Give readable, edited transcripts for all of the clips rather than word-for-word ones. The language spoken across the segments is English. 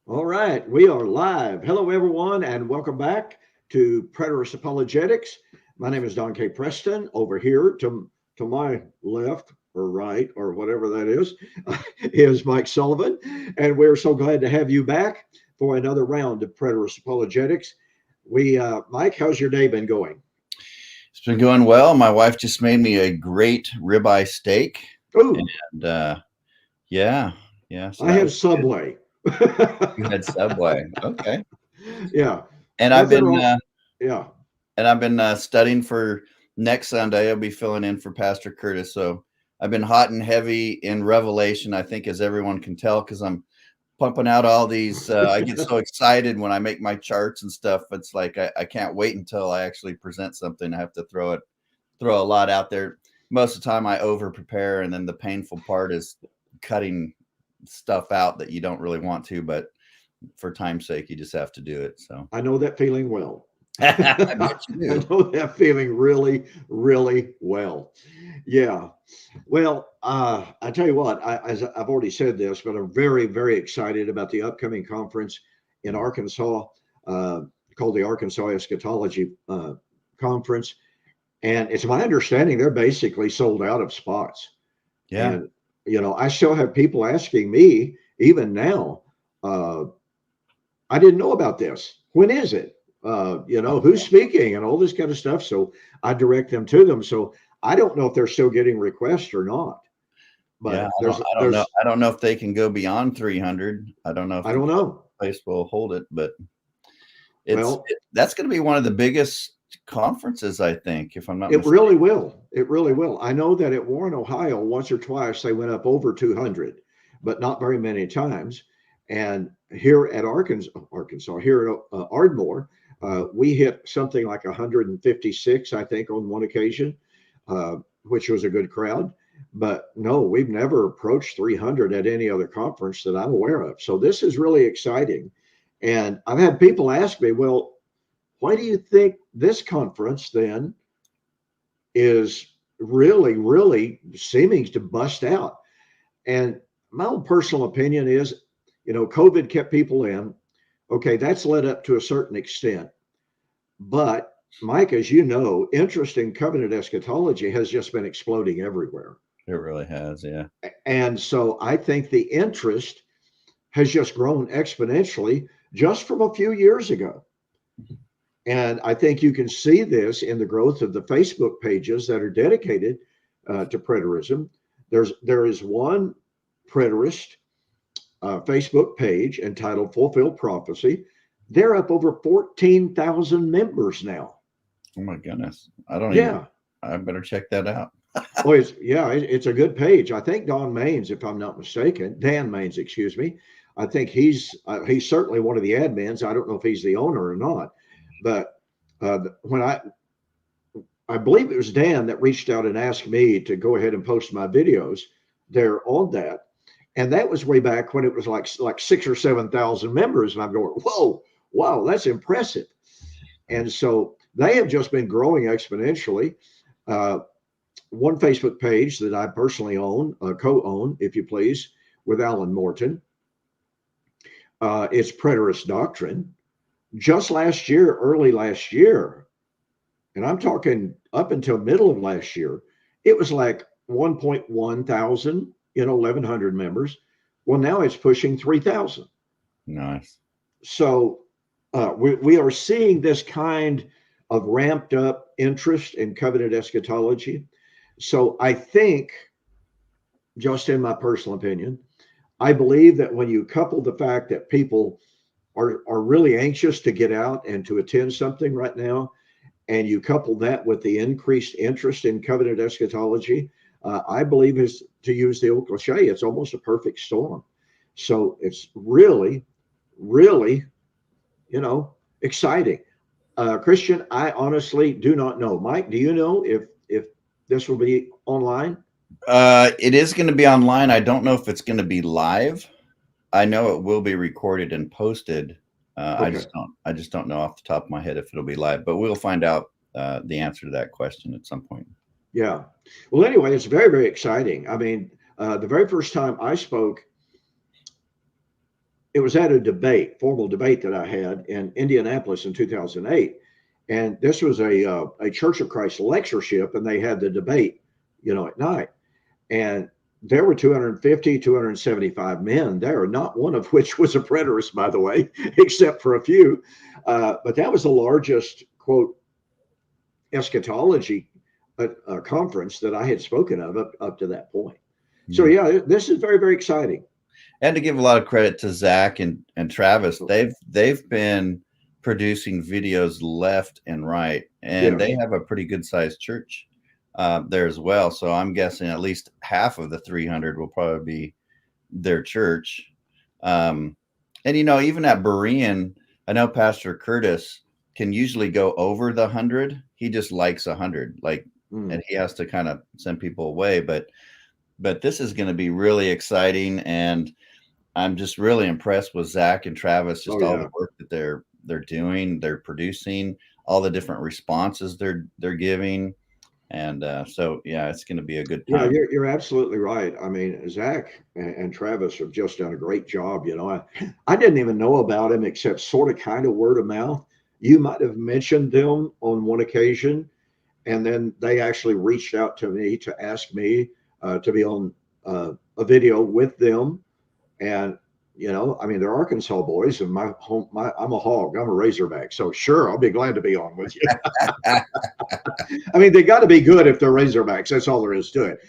All right, we are live. Hello, everyone, and welcome back to Preterist Apologetics. My name is Don K. Preston. Over here to my left or right or whatever that is Mike Sullivan, and we're so glad to have you back for another round of Preterist Apologetics. Mike, how's your day been going? It's been going well. My wife just made me a great ribeye steak, Oh, and yeah, yeah. So I that had was good. Subway. You had Subway, okay? Yeah, And I've nothing been wrong. Yeah. studying for next Sunday. I'll be filling in for Pastor Curtis. So I've been hot and heavy in Revelation. I think, as everyone can tell, because I'm pumping out all these. I get so excited when I make my charts and stuff. It's like I can't wait until I actually present something. I have to throw a lot out there. Most of the time I over prepare, and then the painful part is cutting stuff out that you don't really want to, but for time's sake, you just have to do it. So I know that feeling well. I bet I you do. know that feeling really, really well. Yeah. Well, I tell you what, as I've already said this, but I'm very, very excited about the upcoming conference in Arkansas uh, called the Arkansas Eschatology Conference. And it's my understanding they're basically sold out of spots. Yeah. And, I still have people asking me, even now, uh, I didn't know about this. When is it? Who's speaking and all this kind of stuff. So I direct them to them. So I don't know if they're still getting requests or not. Yeah. But I don't, there's I don't know. there's I don't know if they can go beyond 300. I don't know if I the don't know. place will hold it, but Well, that's going to be one of the biggest conferences, I think, if I'm not it mistaken. really will. It really will. I know that at Warren, Ohio, once or twice they went up over 200, but not very many times. And here at Arkansas, here at Ardmore, we hit something like 156, I think, on one occasion, which was a good crowd. But no, we've never approached 300 at any other conference that I'm aware of. So this is really exciting. And I've had people ask me, well, why do you think this conference then is really, really seeming to bust out? And my own personal opinion is, COVID kept people in. Okay, that's led up to a certain extent. But Mike, as you know, interest in covenant eschatology has just been exploding everywhere. It really has. Yeah. And so I think the interest has just grown exponentially just from a few years ago. And I think you can see this in the growth of the Facebook pages that are dedicated to preterism. There is one preterist Facebook page entitled Fulfilled Prophecy. They're up over 14,000 members now. Oh my goodness. I don't even. Yeah. I better check that out. Oh, it's a good page. I think Don Maines, if I'm not mistaken, Dan Maines, excuse me. I think he's certainly one of the admins. I don't know if he's the owner or not, but when I believe it was Dan that reached out and asked me to go ahead and post my videos there on that. And that was way back when it was like 6 or 7 thousand members. And I'm going, whoa, wow, that's impressive. And so they have just been growing exponentially. Uh, One Facebook page that I personally own, co-own, if you please, with Alan Morton. It's Preterist Doctrine. Just last year, early last year, and I'm talking up until middle of last year, it was like 1.1 thousand, 1,100 members. Well, now it's pushing 3,000. Nice. So we are seeing this kind of ramped up interest in covenant eschatology. So I think, just in my personal opinion, I believe that when you couple the fact that people are really anxious to get out and to attend something right now, and you couple that with the increased interest in covenant eschatology, I believe is, to use the old cliche, it's almost a perfect storm. So it's really, really, exciting. Christian, I honestly do not know. Mike, do you know if this will be online? It is going to be online. I don't know if it's going to be live. I know it will be recorded and posted. Okay. I just don't know off the top of my head if it'll be live, but we'll find out the answer to that question at some point. Yeah. Well, anyway, it's very, very exciting. I mean, the very first time I spoke, it was at a formal debate that I had in Indianapolis in 2008. And this was a Church of Christ lectureship, and they had the debate, at night. And there were 250, 275 men there, not one of which was a preterist, by the way, except for a few. But that was the largest, quote, eschatology conference that I had spoken of up to that point. So, yeah, this is very, very exciting. And to give a lot of credit to Zach and Travis, they've been producing videos left and right, and they have a pretty good sized church there as well. So I'm guessing at least half of the 300 will probably be their church. And even at Berean, I know Pastor Curtis can usually go over the 100. He just likes 100, and he has to kind of send people away. But this is going to be really exciting, and I'm just really impressed with Zach and Travis, all the work that they're doing, they're producing, all the different responses they're giving. And so, it's going to be a good time. Yeah, you're absolutely right. I mean, Zach and Travis have just done a great job. I didn't even know about him except sort of kind of word of mouth. You might have mentioned them on one occasion, and then they actually reached out to me to ask me to be on a video with them. And I mean, they're Arkansas boys, and I'm a hog. I'm a Razorback, so sure, I'll be glad to be on with you. I mean, they got to be good if they're Razorbacks. That's all there is to it.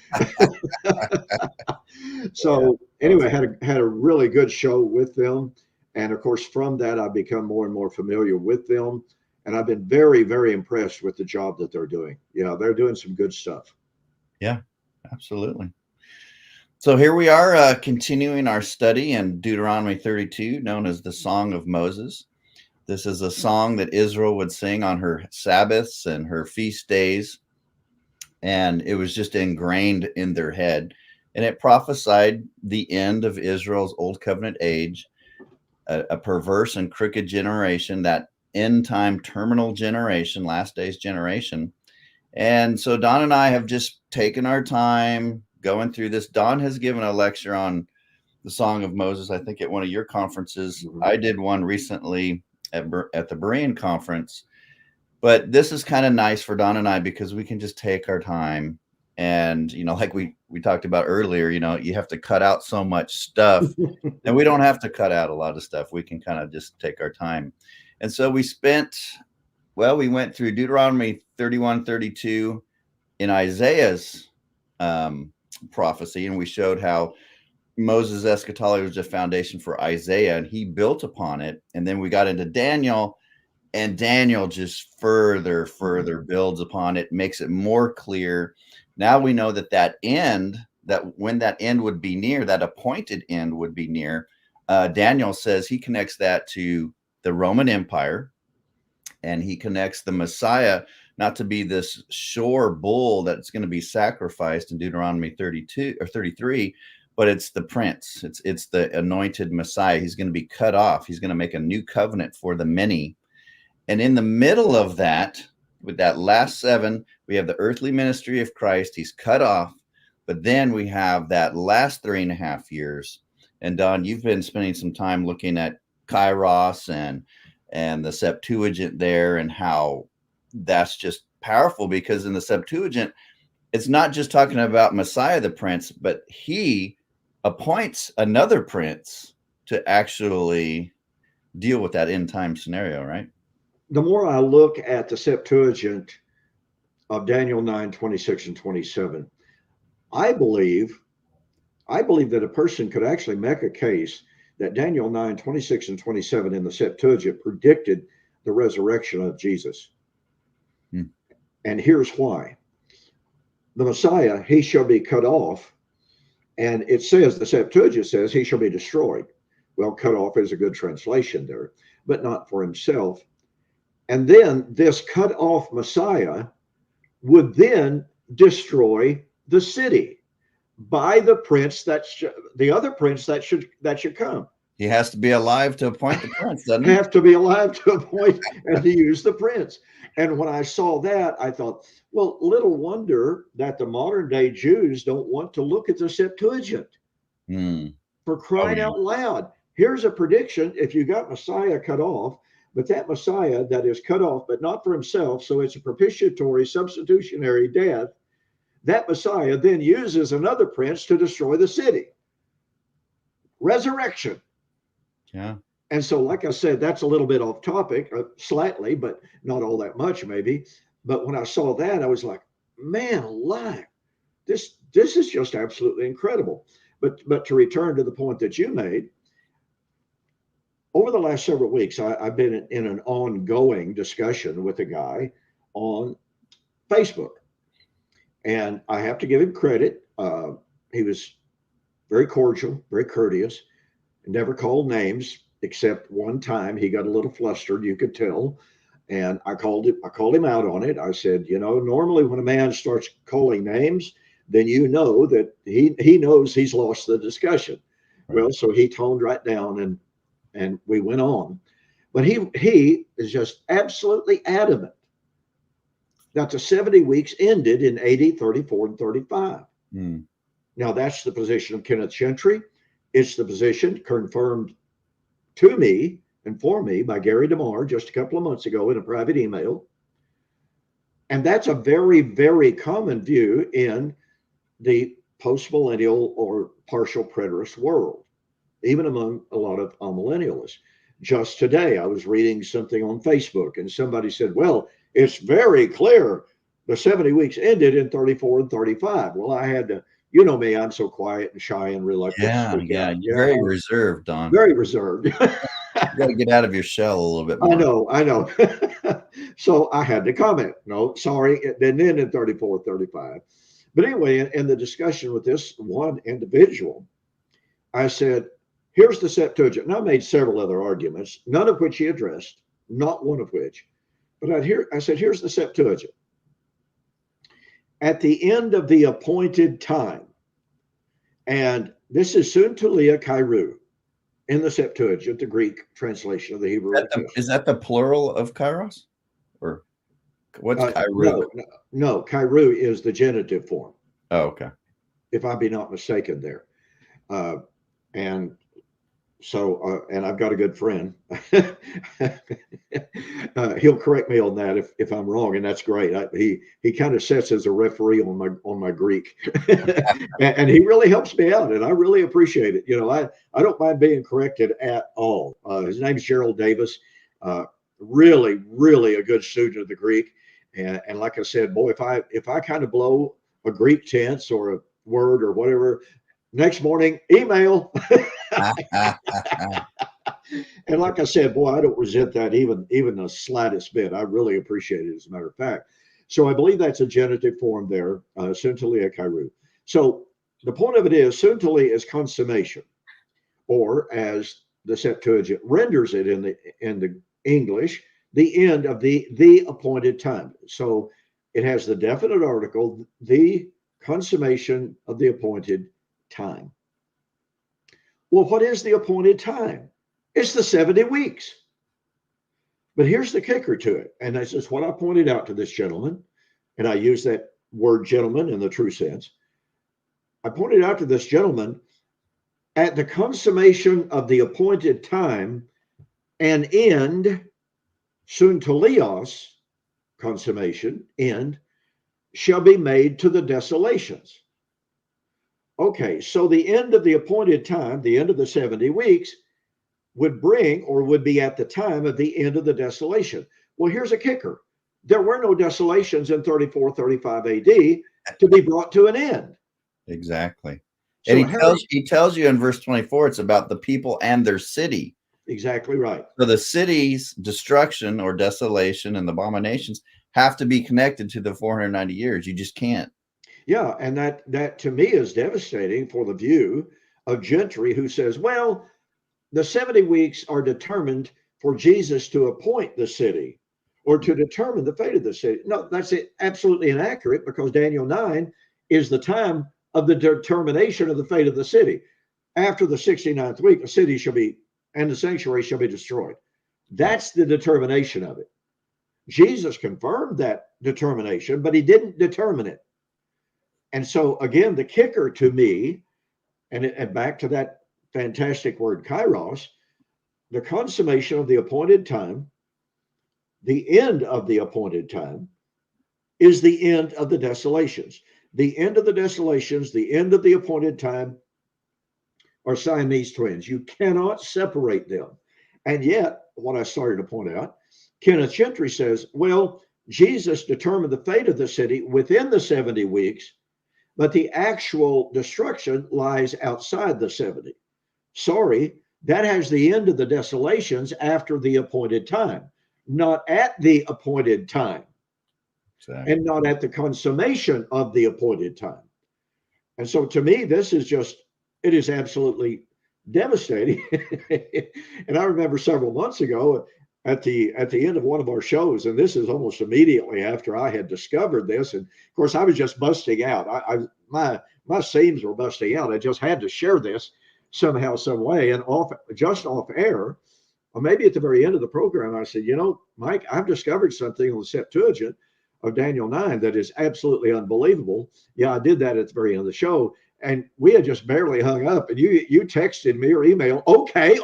So anyway, had a really good show with them, and of course, from that, I've become more and more familiar with them, and I've been very, very impressed with the job that they're doing. Yeah, they're doing some good stuff. Yeah, absolutely. So here we are continuing our study in Deuteronomy 32, known as the Song of Moses. This is a song that Israel would sing on her Sabbaths and her feast days. And it was just ingrained in their head. And it prophesied the end of Israel's Old Covenant age, a perverse and crooked generation, that end time terminal generation, last days generation. And so Don and I have just taken our time going through this. Don has given a lecture on the Song of Moses, I think at one of your conferences. I did one recently at the Berean conference. But this is kind of nice for Don and I because we can just take our time. And, like we talked about earlier, you have to cut out so much stuff. And we don't have to cut out a lot of stuff. We can kind of just take our time. And so we went through Deuteronomy 31, 32 in Isaiah's prophecy, and we showed how Moses' eschatology was a foundation for Isaiah, and he built upon it. And then we got into Daniel, and Daniel just further builds upon it, makes it more clear. Now we know that when that end would be near, that appointed end would be near. Daniel says he connects that to the Roman Empire, and he connects the Messiah not to be this shore bull that's going to be sacrificed in Deuteronomy 32 or 33, but it's the prince. It's the anointed Messiah. He's going to be cut off. He's going to make a new covenant for the many. And in the middle of that, with that last 7, we have the earthly ministry of Christ. He's cut off. But then we have that last 3.5 years. And Don, you've been spending some time looking at Kairos and the Septuagint there, and how that's just powerful, because in the Septuagint, it's not just talking about Messiah the prince, but he appoints another prince to actually deal with that end time scenario, right? The more I look at the Septuagint of Daniel 9, 26 and 27, I believe that a person could actually make a case that Daniel 9, 26 and 27 in the Septuagint predicted the resurrection of Jesus. And here's why. The Messiah, he shall be cut off. And it says, the Septuagint says, he shall be destroyed. Well, cut off is a good translation there, but not for himself. And then this cut off Messiah would then destroy the city by the prince the other prince that should come. He has to be alive to appoint the prince, doesn't he? Have to be alive to appoint and to use the prince. And when I saw that, I thought, well, little wonder that the modern day Jews don't want to look at the Septuagint. For crying out loud. here's a prediction. If you got Messiah cut off, but that Messiah that is cut off, but not for himself, so it's a propitiatory, substitutionary death, that Messiah then uses another prince to destroy the city. Resurrection. Yeah. And so, like I said, that's a little bit off topic, slightly, but not all that much, maybe. But when I saw that, I was like, man alive, this is just absolutely incredible. But to return to the point that you made, over the last several weeks, I've been in an ongoing discussion with a guy on Facebook. And I have to give him credit. He was very cordial, very courteous, never called names, except one time he got a little flustered, you could tell. And I called him out on it. I said, normally when a man starts calling names, then you know that he knows he's lost the discussion. Right. Well, so he toned right down and we went on. But he is just absolutely adamant that the 70 weeks ended in AD 34 and 35. Mm. Now, that's the position of Kenneth Gentry. It's the position confirmed to me and for me by Gary DeMar just a couple of months ago in a private email. And that's a very, very common view in the post-millennial or partial preterist world, even among a lot of amillennialists. Just today, I was reading something on Facebook and somebody said, well, it's very clear the 70 weeks ended in 34 and 35. Well, I had to, you know me, I'm so quiet and shy and reluctant to speak out. Yeah, very reserved, Don. Very reserved. You got to get out of your shell a little bit more. I know. So I had to comment. No, sorry, it didn't end in 34, 35. But anyway, in the discussion with this one individual, I said, here's the Septuagint. And I made several other arguments, none of which he addressed, not one of which. But I said, here's the Septuagint. At the end of the appointed time, and this is Suntulia Kairu in the Septuagint, the Greek translation of the Hebrew. Is that the plural of kairos? Or what's Kairu? No, Kairu is the genitive form. Oh, okay. If I be not mistaken there. And so, and I've got a good friend. He'll correct me on that if I'm wrong, and that's great. He kind of sets as a referee on my Greek, and he really helps me out, and I really appreciate it. I don't mind being corrected at all. His name's Gerald Davis. Really, really a good student of the Greek, and like I said, boy, if I kind of blow a Greek tense or a word or whatever, next morning email. And like I said, boy, I don't resent that even the slightest bit. I really appreciate it, as a matter of fact. So I believe that's a genitive form there, Suntulia Kairu. So the point of it is, Suntulia is consummation, or as the Septuagint renders it in the English, the end of the appointed time. So it has the definite article, the consummation of the appointed time. Well, what is the appointed time? It's the 70 weeks. But here's the kicker to it. And this is what I pointed out to this gentleman. And I use that word gentleman in the true sense. I pointed out to this gentleman, at the consummation of the appointed time, an end, suntelios, consummation, end, shall be made to the desolations. Okay, so the end of the appointed time, the end of the 70 weeks, would bring or would be at the time of the end of the desolation. Well, here's a kicker. There were no desolations in 34, 35 AD to be brought to an end. Exactly. So and he tells you in verse 24, it's about the people and their city. Exactly right. So the city's destruction or desolation and the abominations have to be connected to the 490 years. You just can't. Yeah, and that to me is devastating for the view of Gentry, who says, well, the 70 weeks are determined for Jesus to appoint the city or to determine the fate of the city. No, that's absolutely inaccurate, because Daniel 9 is the time of the determination of the fate of the city. After the 69th week, the city shall be, and the sanctuary shall be destroyed. That's the determination of it. Jesus confirmed that determination, but he didn't determine it. And so, again, the kicker to me, and back to that fantastic word kairos, the consummation of the appointed time, the end of the appointed time, is the end of the desolations. The end of the desolations, the end of the appointed time are Siamese twins. You cannot separate them. And yet, what I started to point out, Kenneth Gentry says, well, Jesus determined the fate of the city within the 70 weeks, but the actual destruction lies outside the 70. Sorry, that has the end of the desolations after the appointed time, not at the appointed time, and not at the consummation of the appointed time. And so to me, this is just, it is absolutely devastating. And I remember several months ago at the end of one of our shows, and this is almost immediately after I had discovered this. And of course, I was just busting out. My seams were busting out. I just had to share this somehow, some way. And off air, or maybe at the very end of the program, I said, Mike, I've discovered something on the Septuagint of Daniel 9 that is absolutely unbelievable. Yeah, I did that at the very end of the show. And we had just barely hung up, and you texted me or email, okay.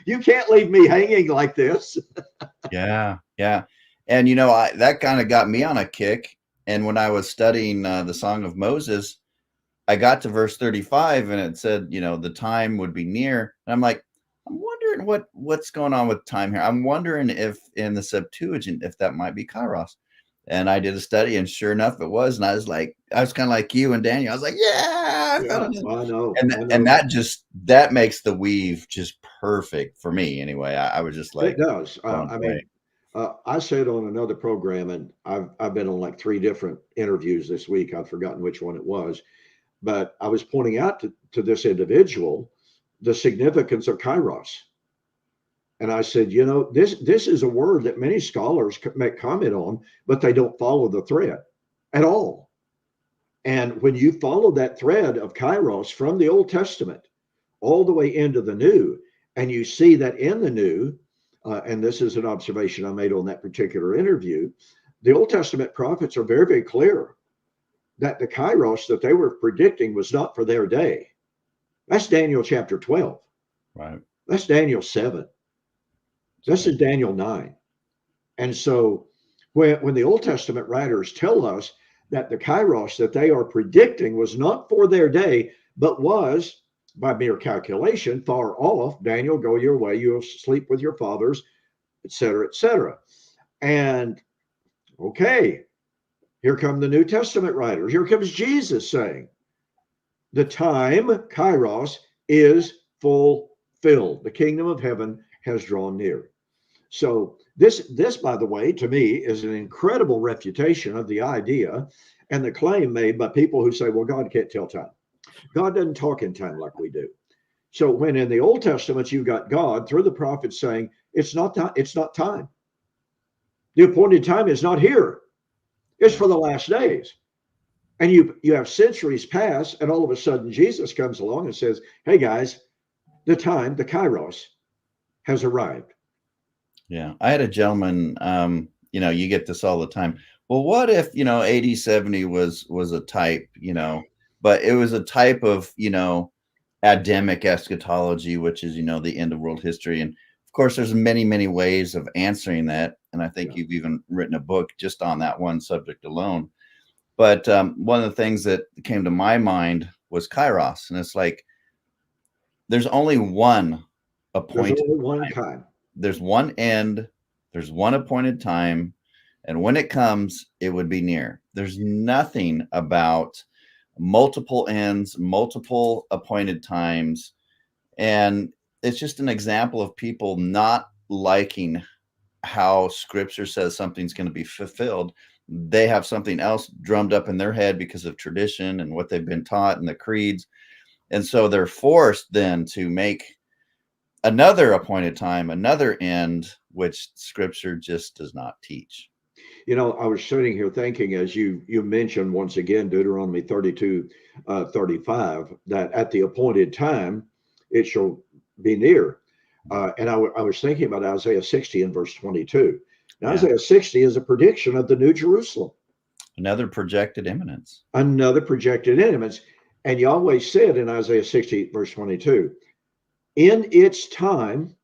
You can't leave me hanging like this. Yeah. And that kind of got me on a kick. And when I was studying the Song of Moses, I got to verse 35, and it said, the time would be near. And I'm like, I'm wondering what's going on with time here. I'm wondering if in the Septuagint, if that might be kairos. And I did a study, and sure enough, it was. And I was kind of like you and Daniel. I was like, yeah, I found it. I know. And that makes the weave just perfect for me. Anyway, I was just like, it does. I said on another program, and I've been on like 3 different interviews this week. I've forgotten which one it was, but I was pointing out to this individual the significance of kairos. And I said, this is a word that many scholars make comment on, but they don't follow the thread at all. And when you follow that thread of kairos from the Old Testament all the way into the New, and you see that in the New, and this is an observation I made on that particular interview, the Old Testament prophets are very, very clear that the kairos that they were predicting was not for their day. That's Daniel chapter 12. Right. That's Daniel 7. This is Daniel 9. And so when the Old Testament writers tell us that the kairos that they are predicting was not for their day, but was, by mere calculation, far off, Daniel, go your way, you'll sleep with your fathers, etc., etc. And okay, here come the New Testament writers. Here comes Jesus saying, the time, kairos, is fulfilled. The kingdom of heaven has drawn near. So this, by the way, to me, is an incredible refutation of the idea and the claim made by people who say, well, God can't tell time. God doesn't talk in time like we do. So when in the Old Testament, you've got God through the prophets saying, it's not time. The appointed time is not here. It's for the last days. And you have centuries pass, and all of a sudden Jesus comes along and says, hey guys, the time, the kairos, has arrived. Yeah. I had a gentleman, you get this all the time. Well, what if, AD 70 was a type, but it was a type of, Adamic eschatology, which is, the end of world history. And of course, there's many, many ways of answering that. And I think you've even written a book just on that one subject alone. But one of the things that came to my mind was kairos. And it's like, there's only one appointed time. There's one end, there's one appointed time, and when it comes, it would be near. There's nothing about multiple ends, multiple appointed times. And it's just an example of people not liking how scripture says something's going to be fulfilled. They have something else drummed up in their head because of tradition and what they've been taught in the creeds. And so they're forced then to make another appointed time, another end, which scripture just does not teach. I was sitting here thinking, as you mentioned once again, Deuteronomy 32:35, that at the appointed time, it shall be near. And I was thinking about Isaiah 60 and verse 22. Now, Isaiah 60 is a prediction of the New Jerusalem. Another projected imminence. Another projected imminence. And Yahweh said in Isaiah 60, verse 22, in its time,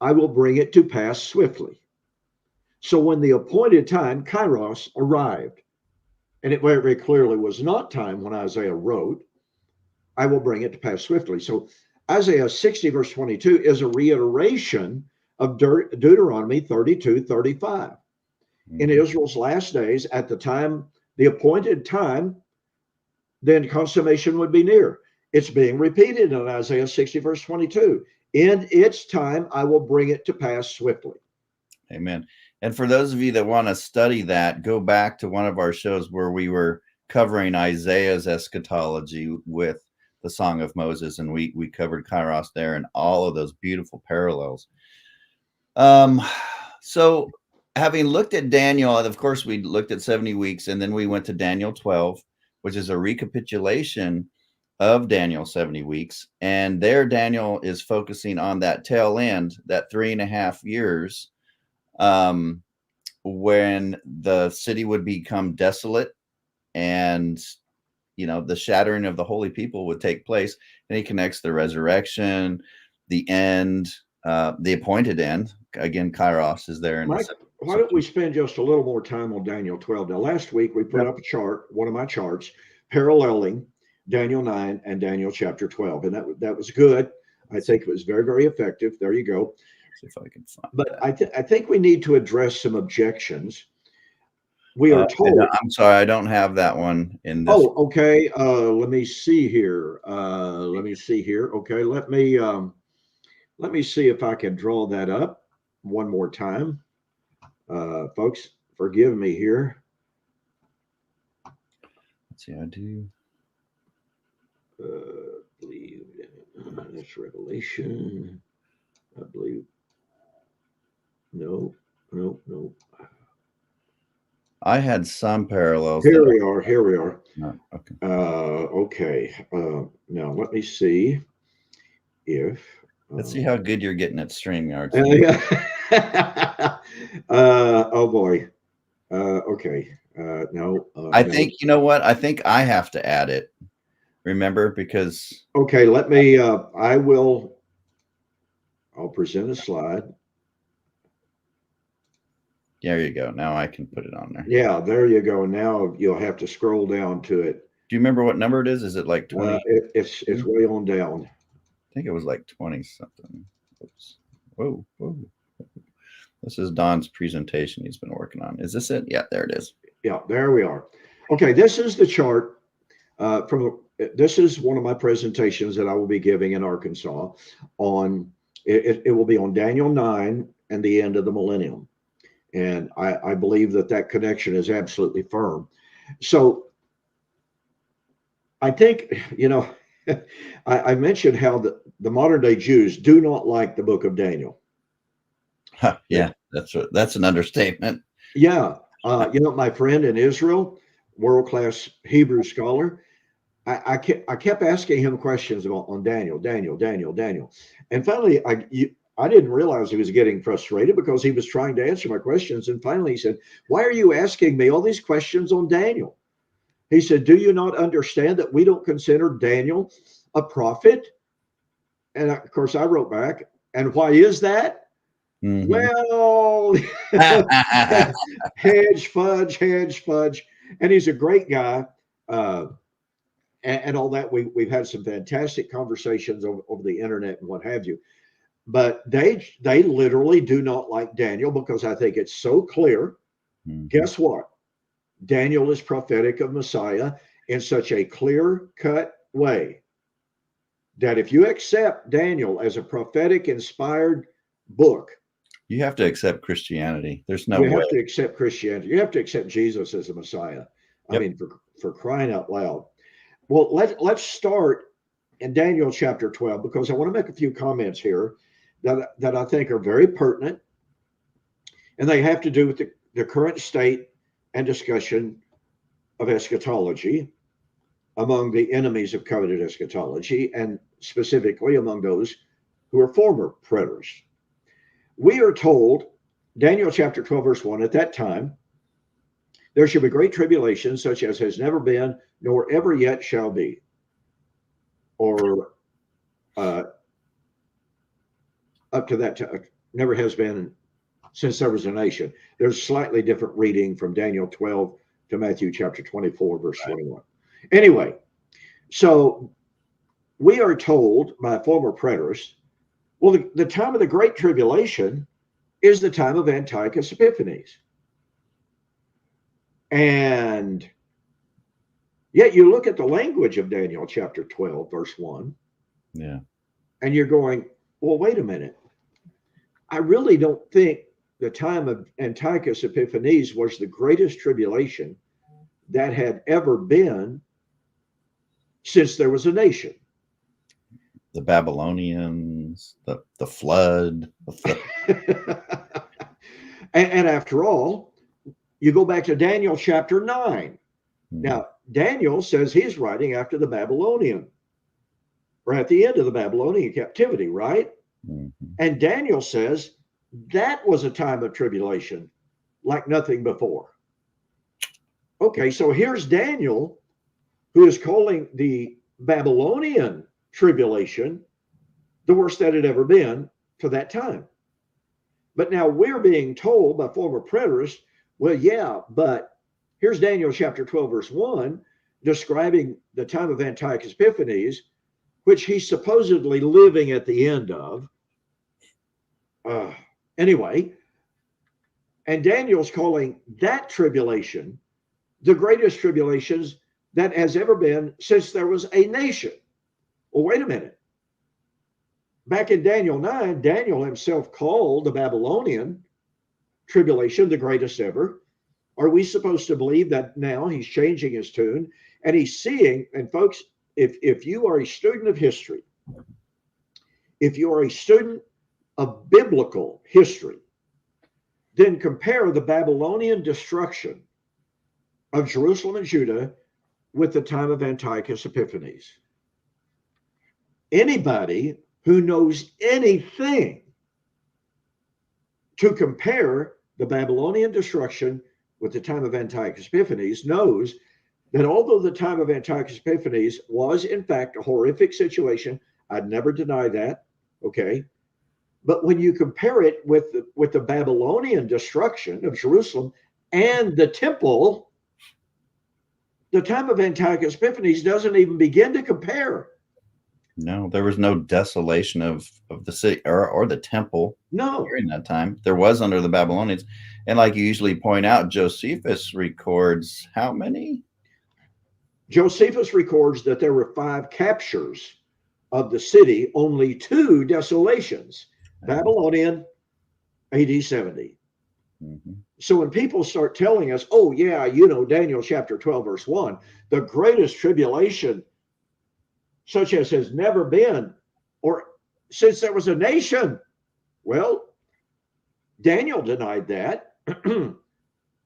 I will bring it to pass swiftly. So when the appointed time, Kairos, arrived, and it very, very clearly was not time when Isaiah wrote, I will bring it to pass swiftly. So Isaiah 60, verse 22 is a reiteration of Deuteronomy 32, 35. In Israel's last days, at the time, the appointed time, then consummation would be near. It's being repeated in Isaiah 60, verse 22. In its time, I will bring it to pass swiftly. Amen. And for those of you that want to study that, go back to one of our shows where we were covering Isaiah's eschatology with the Song of Moses, and we covered Kairos there and all of those beautiful parallels. So having looked at Daniel, and of course we looked at 70 weeks, and then we went to Daniel 12, which is a recapitulation of Daniel 70 weeks. And there Daniel is focusing on that tail end, that 3.5 years, when the city would become desolate and, you know, the shattering of the holy people would take place. And he connects the resurrection, the end, the appointed end. Again, Kairos is there. Mike, why don't we spend just a little more time on Daniel 12? Now, last week we put up a chart, one of my charts, paralleling Daniel 9 and Daniel chapter 12. And that was good. I think it was very, very effective. There you go. See if I can find but I think we need to address some objections. We are told. I'm sorry, I don't have that one in this. Oh, okay. Let me see here. Okay, let me see if I can draw that up one more time. Folks, forgive me here. Let's see, I do. Believe that's Revelation. I believe. No. I had some parallels. Here we are. No, okay. Okay. Now let me see if. Let's see how good you're getting at StreamYard. Oh boy. Okay. No. I think you know what? I think I have to add it. Remember, because. Okay. Let me. I'll present a slide. There you go. Now I can put it on there. Yeah, there you go. Now you'll have to scroll down to it. Do you remember what number it is? Is it like 20? It's way on down. I think it was like 20 something. Oops. Whoa. This is Don's presentation he's been working on. Is this it? Yeah, there it is. Yeah, there we are. Okay, this is the chart this is one of my presentations that I will be giving in Arkansas on it will be on Daniel 9 and the end of the millennium. And I believe that connection is absolutely firm. So I think, I mentioned how the modern day Jews do not like the book of Daniel. Yeah, that's an understatement. Yeah. My friend in Israel, world-class Hebrew scholar, I kept asking him questions on Daniel. And finally, I didn't realize he was getting frustrated because he was trying to answer my questions. And finally he said, why are you asking me all these questions on Daniel? He said, do you not understand that we don't consider Daniel a prophet? And of course I wrote back, and why is that? Mm-hmm. Well, hedge fudge. And he's a great guy. And all that. We've had some fantastic conversations over the internet and what have you. But they literally do not like Daniel because I think it's so clear. Mm-hmm. Guess what? Daniel is prophetic of Messiah in such a clear-cut way that if you accept Daniel as a prophetic inspired book, you have to accept Christianity. There's no way. You have to accept Christianity. You have to accept Jesus as a Messiah. Yep. I mean, for crying out loud. Well, let's start in Daniel chapter 12 because I want to make a few comments here that I think are very pertinent, and they have to do with the current state and discussion of eschatology among the enemies of covenant eschatology, and specifically among those who are former predators. We are told, Daniel chapter 12, verse 1, at that time, there shall be great tribulation, such as has never been, nor ever yet shall be. or up to that time, never has been since there was a nation. There's slightly different reading from Daniel 12 to Matthew chapter 24, verse 21. Anyway, so we are told by former preterists, well, the time of the Great Tribulation is the time of Antiochus Epiphanes. And yet you look at the language of Daniel chapter 12, verse 1. Yeah. And you're going, well, wait a minute. I really don't think the time of Antiochus Epiphanes was the greatest tribulation that had ever been since there was a nation. The Babylonians, the flood. And after all, you go back to Daniel chapter 9. Now, Daniel says he's writing after the Babylonian, or at the end of the Babylonian captivity, right? And Daniel says that was a time of tribulation like nothing before. Okay, so here's Daniel, who is calling the Babylonian tribulation the worst that had ever been to that time. But now we're being told by former preterists, well, yeah, but here's Daniel chapter 12, verse 1, describing the time of Antiochus Epiphanes, which he's supposedly living at the end of. Anyway, and Daniel's calling that tribulation the greatest tribulations that has ever been since there was a nation. Well, wait a minute. Back in Daniel 9, Daniel himself called the Babylonian tribulation the greatest ever. Are we supposed to believe that now he's changing his tune and he's seeing, and folks, if you are a student of history, if you are a student of biblical history, then compare the Babylonian destruction of Jerusalem and Judah with the time of Antiochus Epiphanes. Anybody who knows anything to compare the Babylonian destruction with the time of Antiochus Epiphanes knows that although the time of Antiochus Epiphanes was in fact a horrific situation, I'd never deny that, okay? But when you compare it with the Babylonian destruction of Jerusalem and the temple, the time of Antiochus Epiphanes doesn't even begin to compare. No, there was no desolation of the city or the temple. No. During that time. There was under the Babylonians. And like you usually point out, Josephus records how many? Josephus records that there were 5 captures of the city, only 2 desolations. Babylonian, AD 70. So when people start telling us, oh yeah, you know, Daniel chapter 12, verse 1, the greatest tribulation such as has never been, or since there was a nation. Well, Daniel denied that.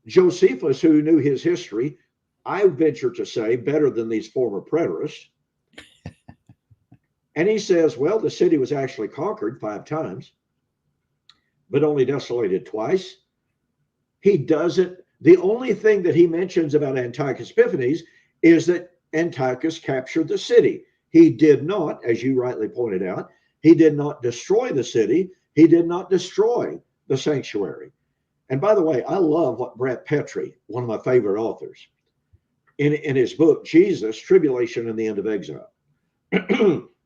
Josephus, who knew his history, I venture to say better than these former preterists. And he says, well, the city was actually conquered 5 times, but only desolated twice. He doesn't, the only thing that he mentions about Antiochus Epiphanes is that Antiochus captured the city. He did not, as you rightly pointed out, he did not destroy the city. He did not destroy the sanctuary. And by the way, I love what Brent Petrie, one of my favorite authors, in his book, Jesus, Tribulation and the End of Exile,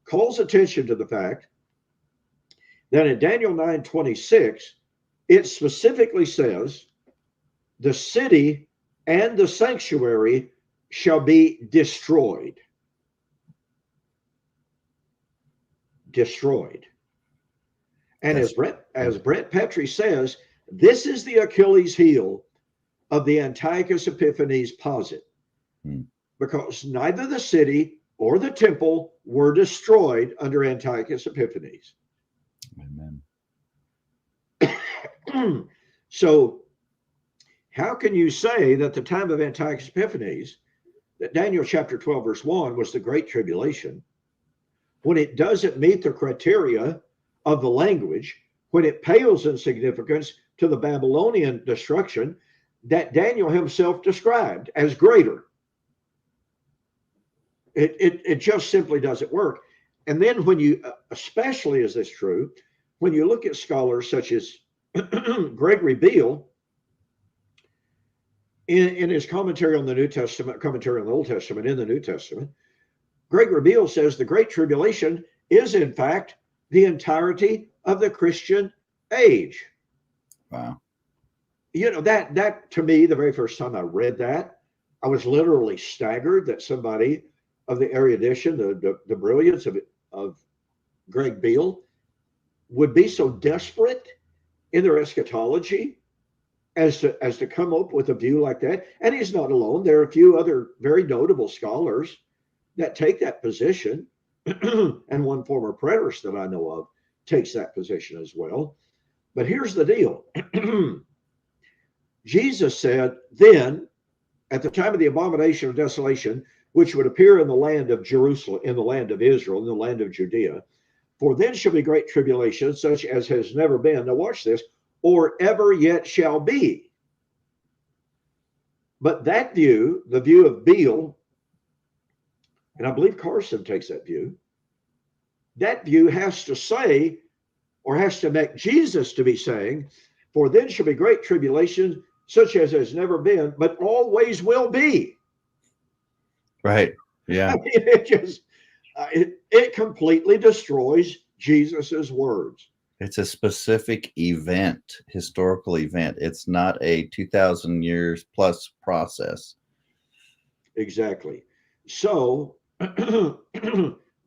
calls attention to the fact that in Daniel 9:26, it specifically says, the city and the sanctuary shall be destroyed. Destroyed. And as Brent Petrie says, this is the Achilles heel of the Antiochus Epiphanes posit, because neither the city or the temple were destroyed under Antiochus Epiphanes. Amen. So how can you say that the time of Antiochus Epiphanes, that Daniel chapter 12, verse 1 was the Great Tribulation, when it doesn't meet the criteria of the language, when it pales in significance to the Babylonian destruction that Daniel himself described as greater? It just simply doesn't work. And then when you, especially is this true, when you look at scholars such as Gregory Beale in his commentary on the New Testament, commentary on the Old Testament in the New Testament, Gregory Beale says the Great Tribulation is in fact the entirety of the Christian age. Wow. You know, that to me, the very first time I read that, I was literally staggered that somebody of the erudition, the brilliance of Greg Beale would be so desperate in their eschatology as to come up with a view like that. And he's not alone. There are a few other very notable scholars that take that position, and one former preterist that I know of takes that position as well. But here's the deal. Jesus said, then, at the time of the abomination of desolation, which would appear in the land of Jerusalem, in the land of Israel, in the land of Judea, for then shall be great tribulation, such as has never been. Now watch this, or ever yet shall be. But that view, the view of Beale, and I believe Carson takes that view has to say, or has to make Jesus to be saying, for then shall be great tribulation, such as has never been, but always will be. Right. Yeah. I mean, it completely destroys Jesus's words. It's a specific event, historical event. It's not a 2,000 years plus process. Exactly. So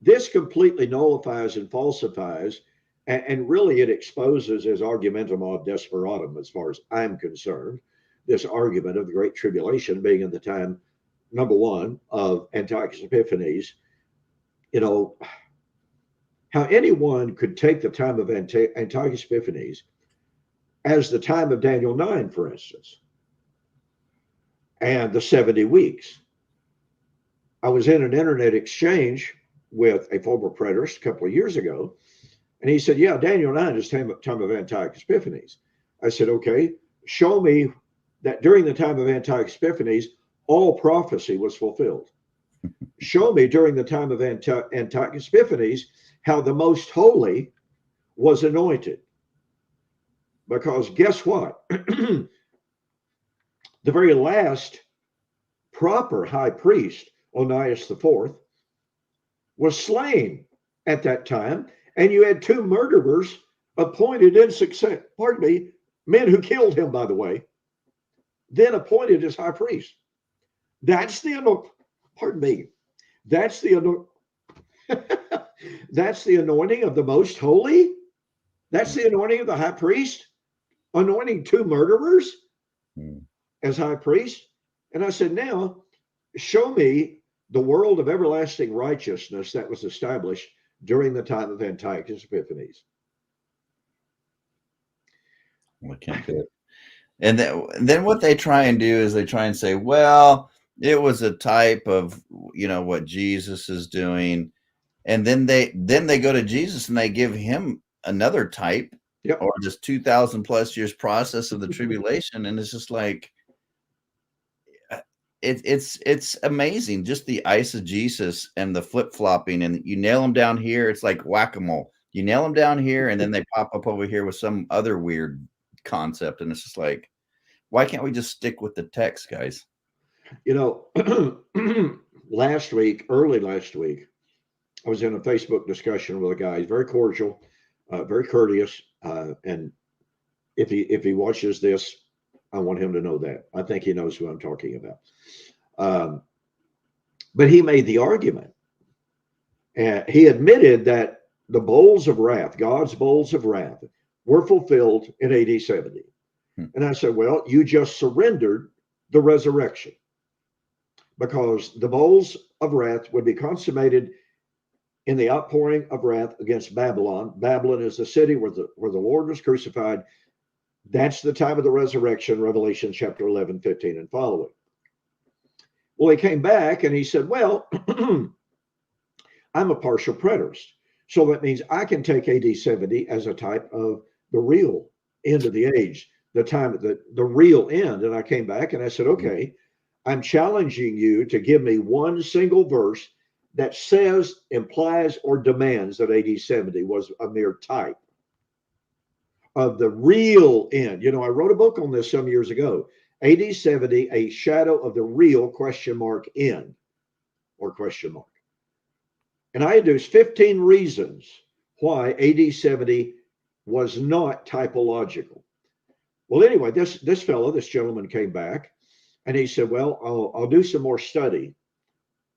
this completely nullifies and falsifies, and really it exposes as argumentum ad desperatum, as far as I'm concerned, this argument of the Great Tribulation being in the time, number one, of Antiochus Epiphanes. You know, how anyone could take the time of Antiochus Epiphanes as the time of Daniel 9, for instance, and the 70 weeks. I was in an internet exchange with a former preterist a couple of years ago, and he said, yeah, Daniel 9 is time of Antiochus Epiphanes. I said, okay, show me that during the time of Antiochus Epiphanes, all prophecy was fulfilled. Show me during the time of Antiochus Epiphanes how the most holy was anointed. Because guess what? The very last proper high priest, Onias IV, was slain at that time, and you had two murderers appointed in succession, men who killed him, by the way, then appointed as high priest. That's the, that's the, that's the anointing of the most holy. That's the anointing of the high priest, anointing two murderers as high priest. And I said, now show me the world of everlasting righteousness that was established during the time of Antiochus Epiphanes. We can't do it. And then what they try and do is they try and say, well, it was a type of, you know, what Jesus is doing. And then they go to Jesus and they give him another type, yep, or this 2,000 plus years process of the tribulation. And it's just like, it's amazing. Just the eisegesis and the flip-flopping, and you nail them down here. It's like whack-a-mole. You nail them down here and then they pop up over here with some other weird concept. And it's just like, why can't we just stick with the text, guys? You know, early last week, I was in a Facebook discussion with a guy. He's very cordial, very courteous, and if he watches this, I want him to know that. I think he knows who I'm talking about. But he made the argument, and he admitted that the bowls of wrath, God's bowls of wrath, were fulfilled in AD 70. And I said, well, you just surrendered the resurrection, because the bowls of wrath would be consummated in the outpouring of wrath against Babylon. Babylon is the city where the Lord was crucified. That's the time of the resurrection, Revelation chapter 11, 15, and following. Well, he came back and he said, well, I'm a partial preterist. So that means I can take AD 70 as a type of the real end of the age, the time of the real end. And I came back and I said, okay, I'm challenging you to give me one single verse that says, implies, or demands that AD 70 was a mere type of the real end. I wrote a book on this some years ago. AD 70, a shadow of the real question mark end or question mark. And I introduced 15 reasons why AD 70 was not typological. Well, anyway, this gentleman came back and he said, well, I'll do some more study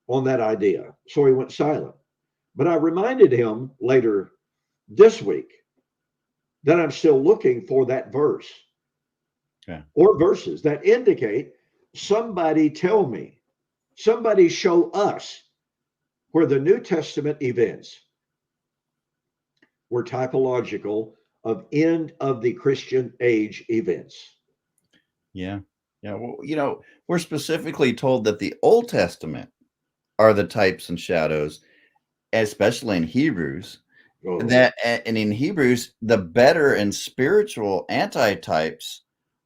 on that idea. So he went silent. But I reminded him later this week that I'm still looking for that verse or verses that indicate somebody tell me, somebody show us where the New Testament events were typological of end of the Christian age events. Yeah. Yeah. Well, we're specifically told that the Old Testament are the types and shadows, especially in Hebrews. And in Hebrews, the better and spiritual antitypes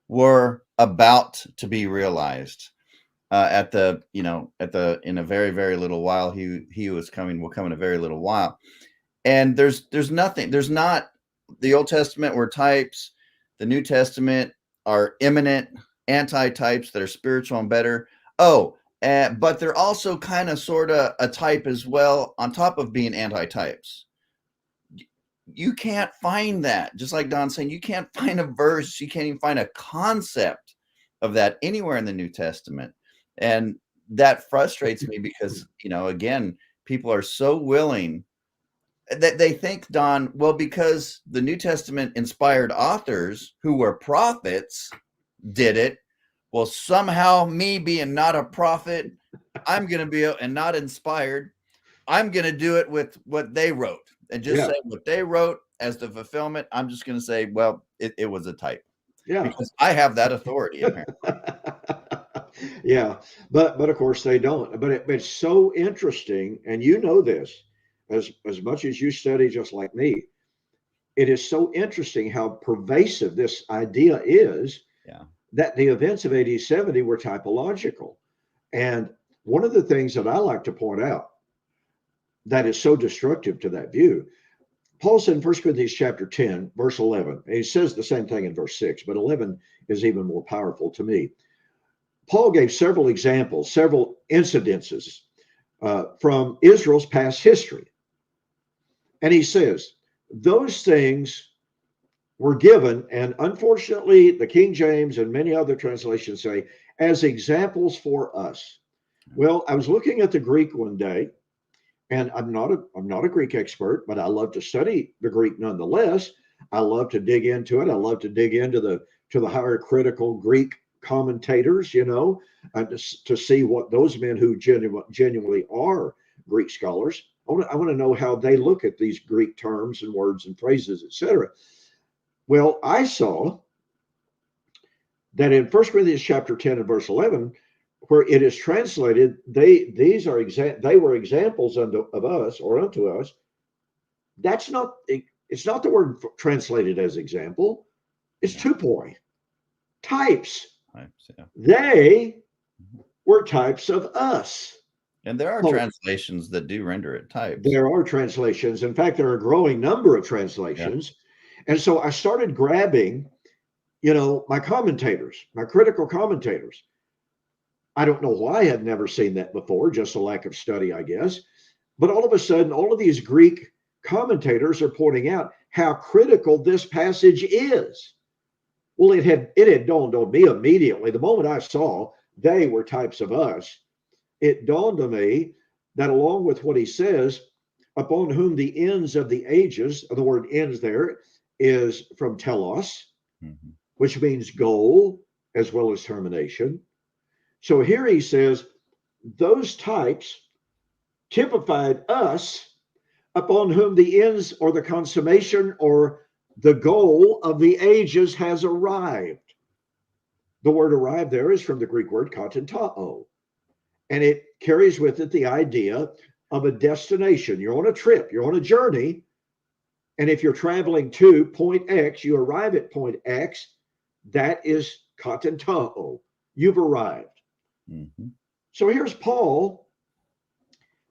were about to be realized in a very, very little while. He will come in a very little while. And there's not the Old Testament were types, the New Testament are imminent antitypes that are spiritual and better. But they're also kind of sort of a type as well, on top of being antitypes. You can't find that. Just like Don's saying, you can't find a verse, you can't even find a concept of that anywhere in the New Testament. And that frustrates me because, again, people are so willing that they think, Don, well, because the New Testament inspired authors who were prophets did it, well, somehow me being not a prophet, I'm going to be and not inspired, I'm going to do it with what they wrote and just say what they wrote as the fulfillment. I'm just going to say, well, it was a type. Yeah. Because I have that authority, apparently. Yeah. But of course they don't. But it's so interesting. And this as much as you study just like me. It is so interesting how pervasive this idea is that the events of AD 70 were typological. And one of the things that I like to point out that is so destructive to that view, Paul said in 1 Corinthians chapter 10, verse 11, and he says the same thing in verse 6, but 11 is even more powerful to me. Paul gave several examples, several incidences from Israel's past history. And he says, those things were given, and unfortunately, the King James and many other translations say, as examples for us. Well, I was looking at the Greek one day, and I'm not a Greek expert, but I love to study the Greek nonetheless. I love to dig into it. I love to dig into the higher critical Greek commentators, to see what those men who genuinely are Greek scholars. I want to know how they look at these Greek terms and words and phrases, etc. Well, I saw that in 1 Corinthians chapter 10 and verse 11, where it is translated, they were examples of us or unto us. It's not the word translated as example. It's tupoi, types. They were types of us. And there are translations that do render it types. There are translations. In fact, there are a growing number of translations. Yeah. And so I started grabbing, my commentators, my critical commentators. I don't know why I had never seen that before, just a lack of study, I guess. But all of a sudden, all of these Greek commentators are pointing out how critical this passage is. Well, it had dawned on me immediately. The moment I saw they were types of us, it dawned on me that along with what he says, upon whom the ends of the ages, the word ends there is from telos, which means goal as well as termination. So here he says, those types typified us upon whom the ends or the consummation or the goal of the ages has arrived. The word arrived there is from the Greek word katentao, and it carries with it the idea of a destination. You're on a trip, you're on a journey, and if you're traveling to point X, you arrive at point X, that is katentao. You've arrived. So here's Paul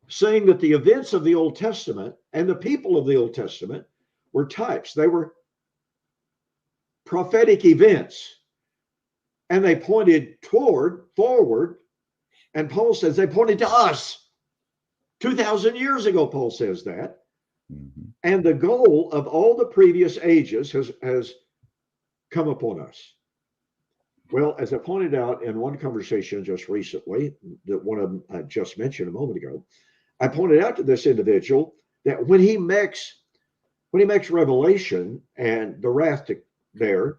saying that the events of the Old Testament and the people of the Old Testament were types. They were prophetic events, and they pointed forward. And Paul says they pointed to us 2,000 years ago. Paul says that. Mm-hmm. And the goal of all the previous ages has come upon us. Well, as I pointed out in one conversation just recently, that one of them I just mentioned a moment ago, I pointed out to this individual that when he makes Revelation and the wrath there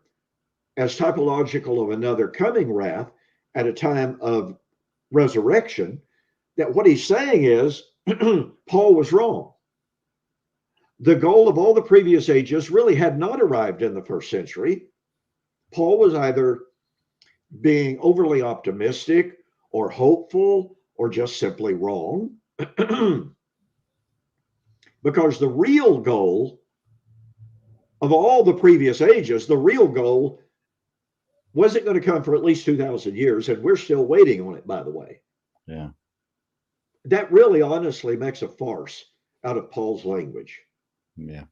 as typological of another coming wrath at a time of resurrection, that what he's saying is Paul was wrong. The goal of all the previous ages really had not arrived in the first century. Paul was either being overly optimistic or hopeful or just simply wrong. Because the real goal of all the previous ages, the real goal wasn't going to come for at least 2,000 years, and we're still waiting on it, by the way. Yeah. That really honestly makes a farce out of Paul's language. Yeah.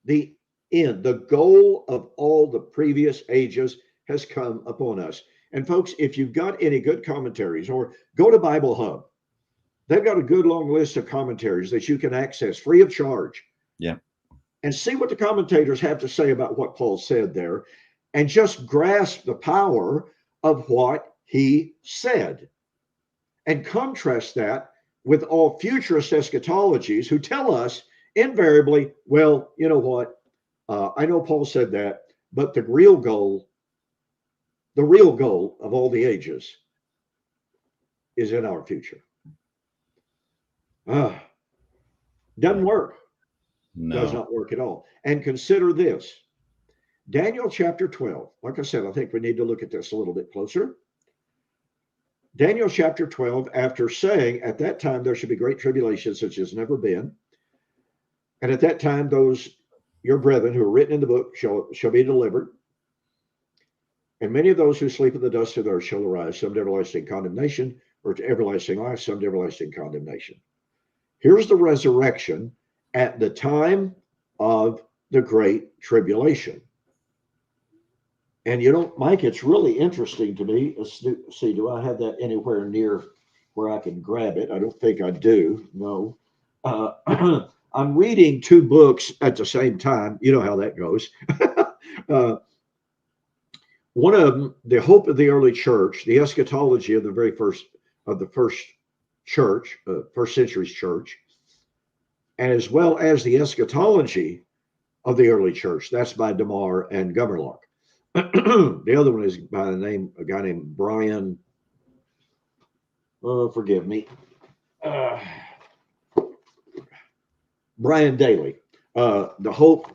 The end, the goal of all the previous ages has come upon us. And folks, if you've got any good commentaries, or go to Bible Hub, they've got a good long list of commentaries that you can access free of charge. Yeah. And see what the commentators have to say about what Paul said there, and just grasp the power of what he said. And contrast that with all futurist eschatologies who tell us invariably, well, you know what? I know Paul said that, but the real goal of all the ages is in our future. Doesn't work. No. Does not work at all. And consider this. Daniel chapter 12. Like I said, I think we need to look at this a little bit closer. Daniel chapter 12, after saying at that time there should be great tribulation such as never been. And at that time, those your brethren who are written in the book shall be delivered. And many of those who sleep in the dust of the earth shall arise, some to everlasting condemnation, or to everlasting life, some to everlasting condemnation. Here's the resurrection at the time of the great tribulation. And you know, Mike, it's really interesting to me. Let's see, do I have that anywhere near where I can grab it? I don't think I do. No. I'm reading two books at the same time. You know how that goes. One of them, The Hope of the Early Church, the eschatology of the first church, first century's church, as well as the eschatology of the early church. That's by DeMar and Gummerlock. The other one is by a guy named Brian. Forgive me. Brian Daly. The Hope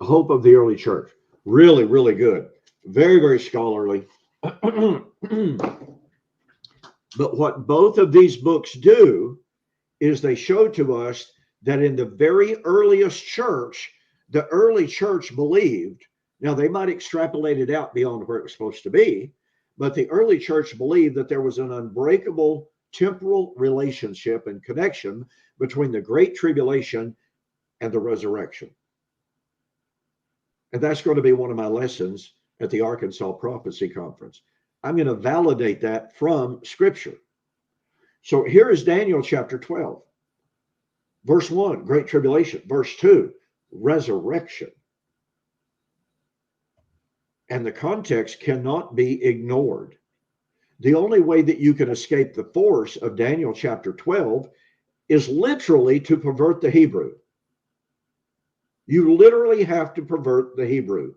of the Early Church. Really, really good. Very, very scholarly. But what both of these books do is they show to us that in the very earliest church, the early church believed. Now, they might extrapolate it out beyond where it was supposed to be, but the early church believed that there was an unbreakable temporal relationship and connection between the Great Tribulation and the resurrection. And that's going to be one of my lessons at the Arkansas Prophecy Conference. I'm going to validate that from Scripture. So here is Daniel chapter 12. Verse 1, Great Tribulation. Verse 2, resurrection. And the context cannot be ignored. The only way that you can escape the force of Daniel chapter 12 is literally to pervert the Hebrew. You literally have to pervert the Hebrew.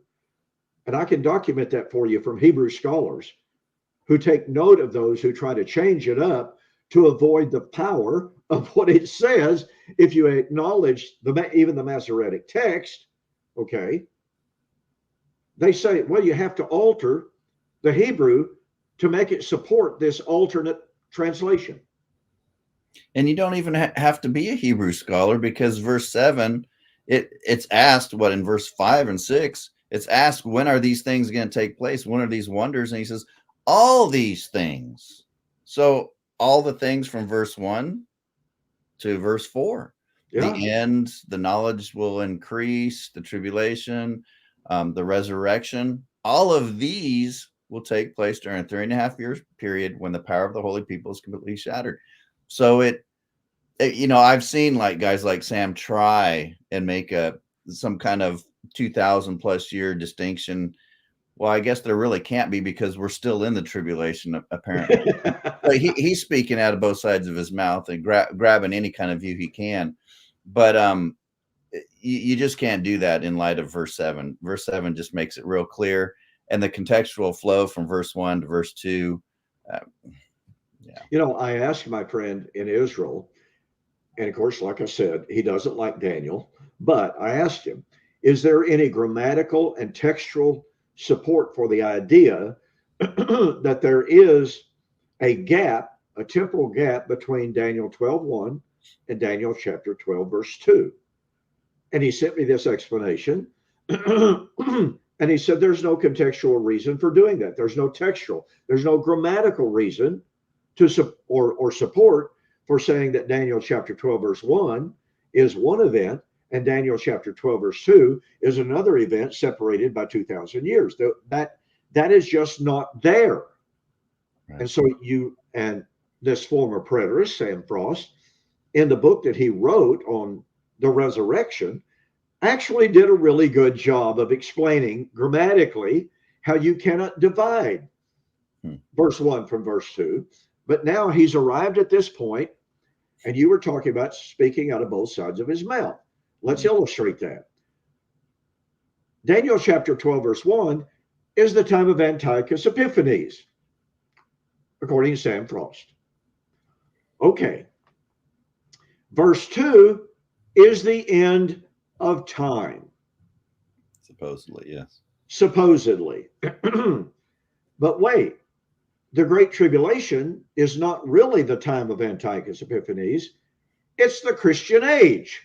And I can document that for you from Hebrew scholars who take note of those who try to change it up to avoid the power of what it says. If you acknowledge even the Masoretic text, okay, they say, well, you have to alter the Hebrew to make it support this alternate translation. And you don't even have to be a Hebrew scholar, because verse 7, it's asked, what, in verse 5 and 6, it's asked, when are these things going to take place? When are these wonders? And he says, all these things. So all the things from verse 1 to verse 4. Yeah. The end, the knowledge will increase, the tribulation, the resurrection. All of these will take place during a 3.5 years period when the power of the holy people is completely shattered. So I've seen like guys like Sam try and make some kind of 2,000 plus year distinction. Well, I guess there really can't be because we're still in the tribulation, apparently. But he's speaking out of both sides of his mouth and grabbing any kind of view he can. But you just can't do that in light of verse 7. Verse 7 just makes it real clear. And the contextual flow from verse 1 to verse 2. I asked my friend in Israel, and of course, like I said, he doesn't like Daniel, but I asked him, is there any grammatical and textual support for the idea that there is a gap, a temporal gap between Daniel 12:1 and Daniel chapter 12, verse 2? And he sent me this explanation. And he said, there's no contextual reason for doing that. There's no textual, there's no grammatical reason or support for saying that Daniel chapter 12, verse 1 is one event and Daniel chapter 12, verse 2 is another event separated by 2,000 years. That is just not there. Right. And so this former preterist, Sam Frost, in the book that he wrote on the resurrection, actually did a really good job of explaining grammatically how you cannot divide verse 1 from verse 2. But now he's arrived at this point, and you were talking about speaking out of both sides of his mouth. Let's illustrate that. Daniel chapter 12, verse 1 is the time of Antiochus Epiphanes, according to Sam Frost. Okay. Verse 2 is the end of time. Supposedly, yes. Supposedly. But wait, the Great Tribulation is not really the time of Antiochus Epiphanes. It's the Christian age.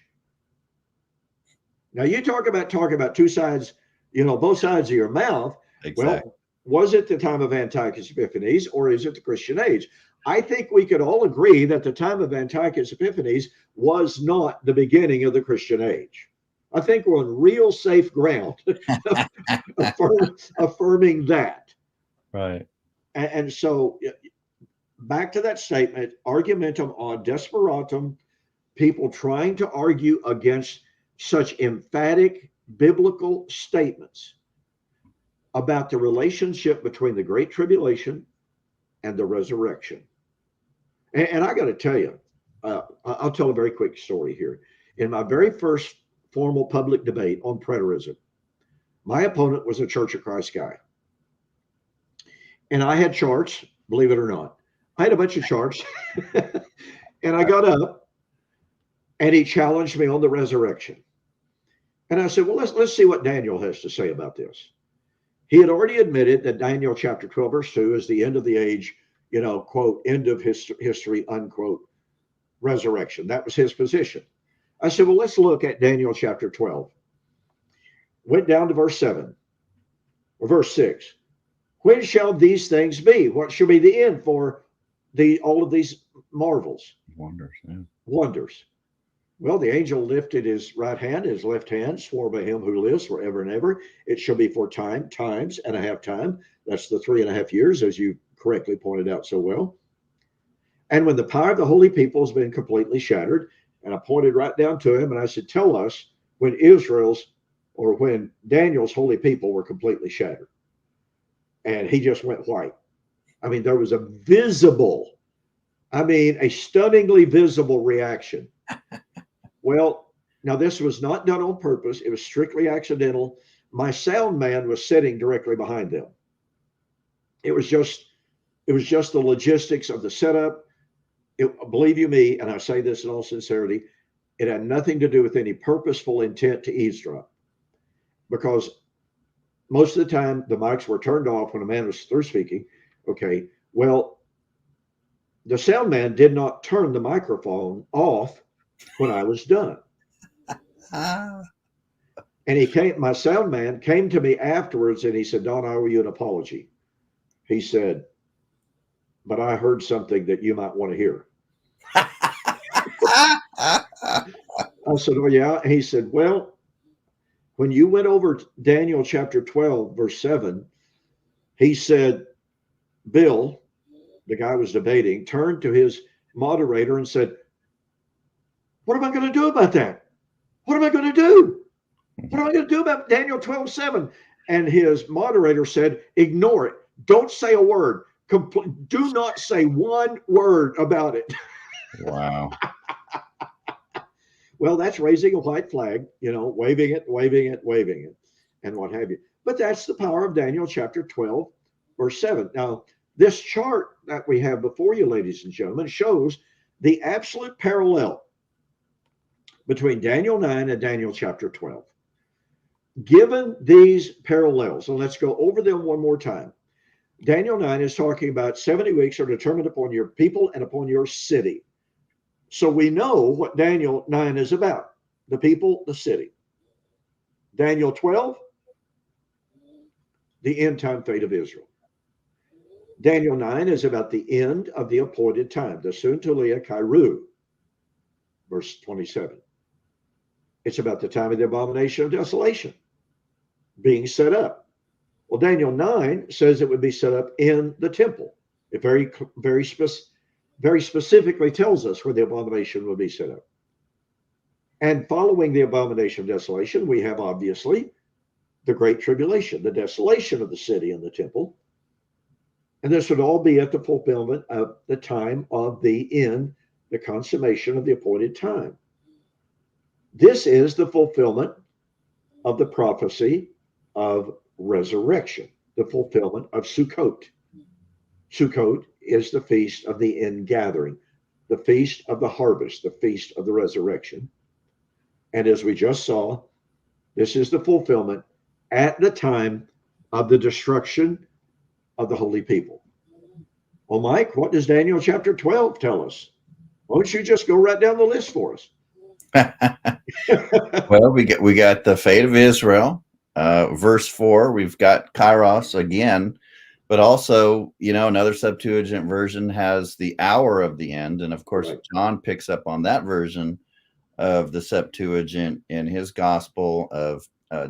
Now, you talking about two sides, both sides of your mouth. Exactly. Well, was it the time of Antiochus Epiphanes or is it the Christian age? I think we could all agree that the time of Antiochus Epiphanes was not the beginning of the Christian age. I think we're on real safe ground affirming that. Right. And so back to that statement, argumentum ad desperatum, people trying to argue against such emphatic biblical statements about the relationship between the Great Tribulation and the resurrection. And I got to tell you, I'll tell a very quick story here. In my very first formal public debate on preterism, my opponent was a Church of Christ guy. And I had charts, believe it or not. I had a bunch of charts. And I got up and he challenged me on the resurrection. And I said, well, let's see what Daniel has to say about this. He had already admitted that Daniel chapter 12, verse 2 is the end of the age, quote, end of history, unquote, resurrection. That was his position. I said, well, let's look at Daniel chapter 12. Went down to verse 7 or verse 6. When shall these things be? What shall be the end for all of these marvels? Wonders. Yeah. Wonders. Well, the angel lifted his right hand, his left hand, swore by him who lives forever and ever. It shall be for times and a half time. That's the 3.5 years, as you correctly pointed out so well. And when the power of the holy people has been completely shattered, and I pointed right down to him and I said, tell us when when Daniel's holy people were completely shattered. And he just went white. I mean, there was a stunningly visible reaction. Well, now this was not done on purpose. It was strictly accidental. My sound man was sitting directly behind them. It was just the logistics of the setup. Believe you me, and I say this in all sincerity, it had nothing to do with any purposeful intent to eavesdrop. Because most of the time, the mics were turned off when a man was through speaking. Okay, well, the sound man did not turn the microphone off when I was done. And my sound man came to me afterwards and he said, Don, I owe you an apology. He said, but I heard something that you might want to hear. I said, oh, yeah. And he said, well, when you went over Daniel chapter 12, verse 7, he said, Bill, the guy was debating, turned to his moderator and said, what am I going to do about that? What am I going to do? What am I going to do about Daniel 12:7? And his moderator said, ignore it. Don't say a word. Do not say one word about it. Wow. Well, that's raising a white flag, waving it, waving it, waving it, and what have you. But that's the power of Daniel chapter 12, verse 7. Now, this chart that we have before you, ladies and gentlemen, shows the absolute parallel between Daniel 9 and Daniel chapter 12. Given these parallels, and let's go over them one more time. Daniel 9 is talking about 70 weeks are determined upon your people and upon your city. So we know what Daniel 9 is about: the people, the city. Daniel 12, the end time fate of Israel. Daniel 9 is about the end of the appointed time, the Suntulia Kairu, verse 27. It's about the time of the abomination of desolation being set up. Well, Daniel 9 says it would be set up in the temple. It very specifically tells us where the abomination will be set up. And following the abomination of desolation, we have obviously the great tribulation, the desolation of the city and the temple. And this would all be at the fulfillment of the time of the end, the consummation of the appointed time. This is the fulfillment of the prophecy of resurrection, the fulfillment of Sukkot. Sukkot is the feast of the ingathering, the feast of the harvest, the feast of the resurrection. And as we just saw, this is the fulfillment at the time of the destruction of the holy people. Well, Mike, what does Daniel chapter 12 tell us? Why don't you just go right down the list for us? Well, we got the fate of Israel, verse 4. We've got Kairos again, but also, another Septuagint version has the hour of the end, and of course, right. John picks up on that version of the Septuagint in his Gospel of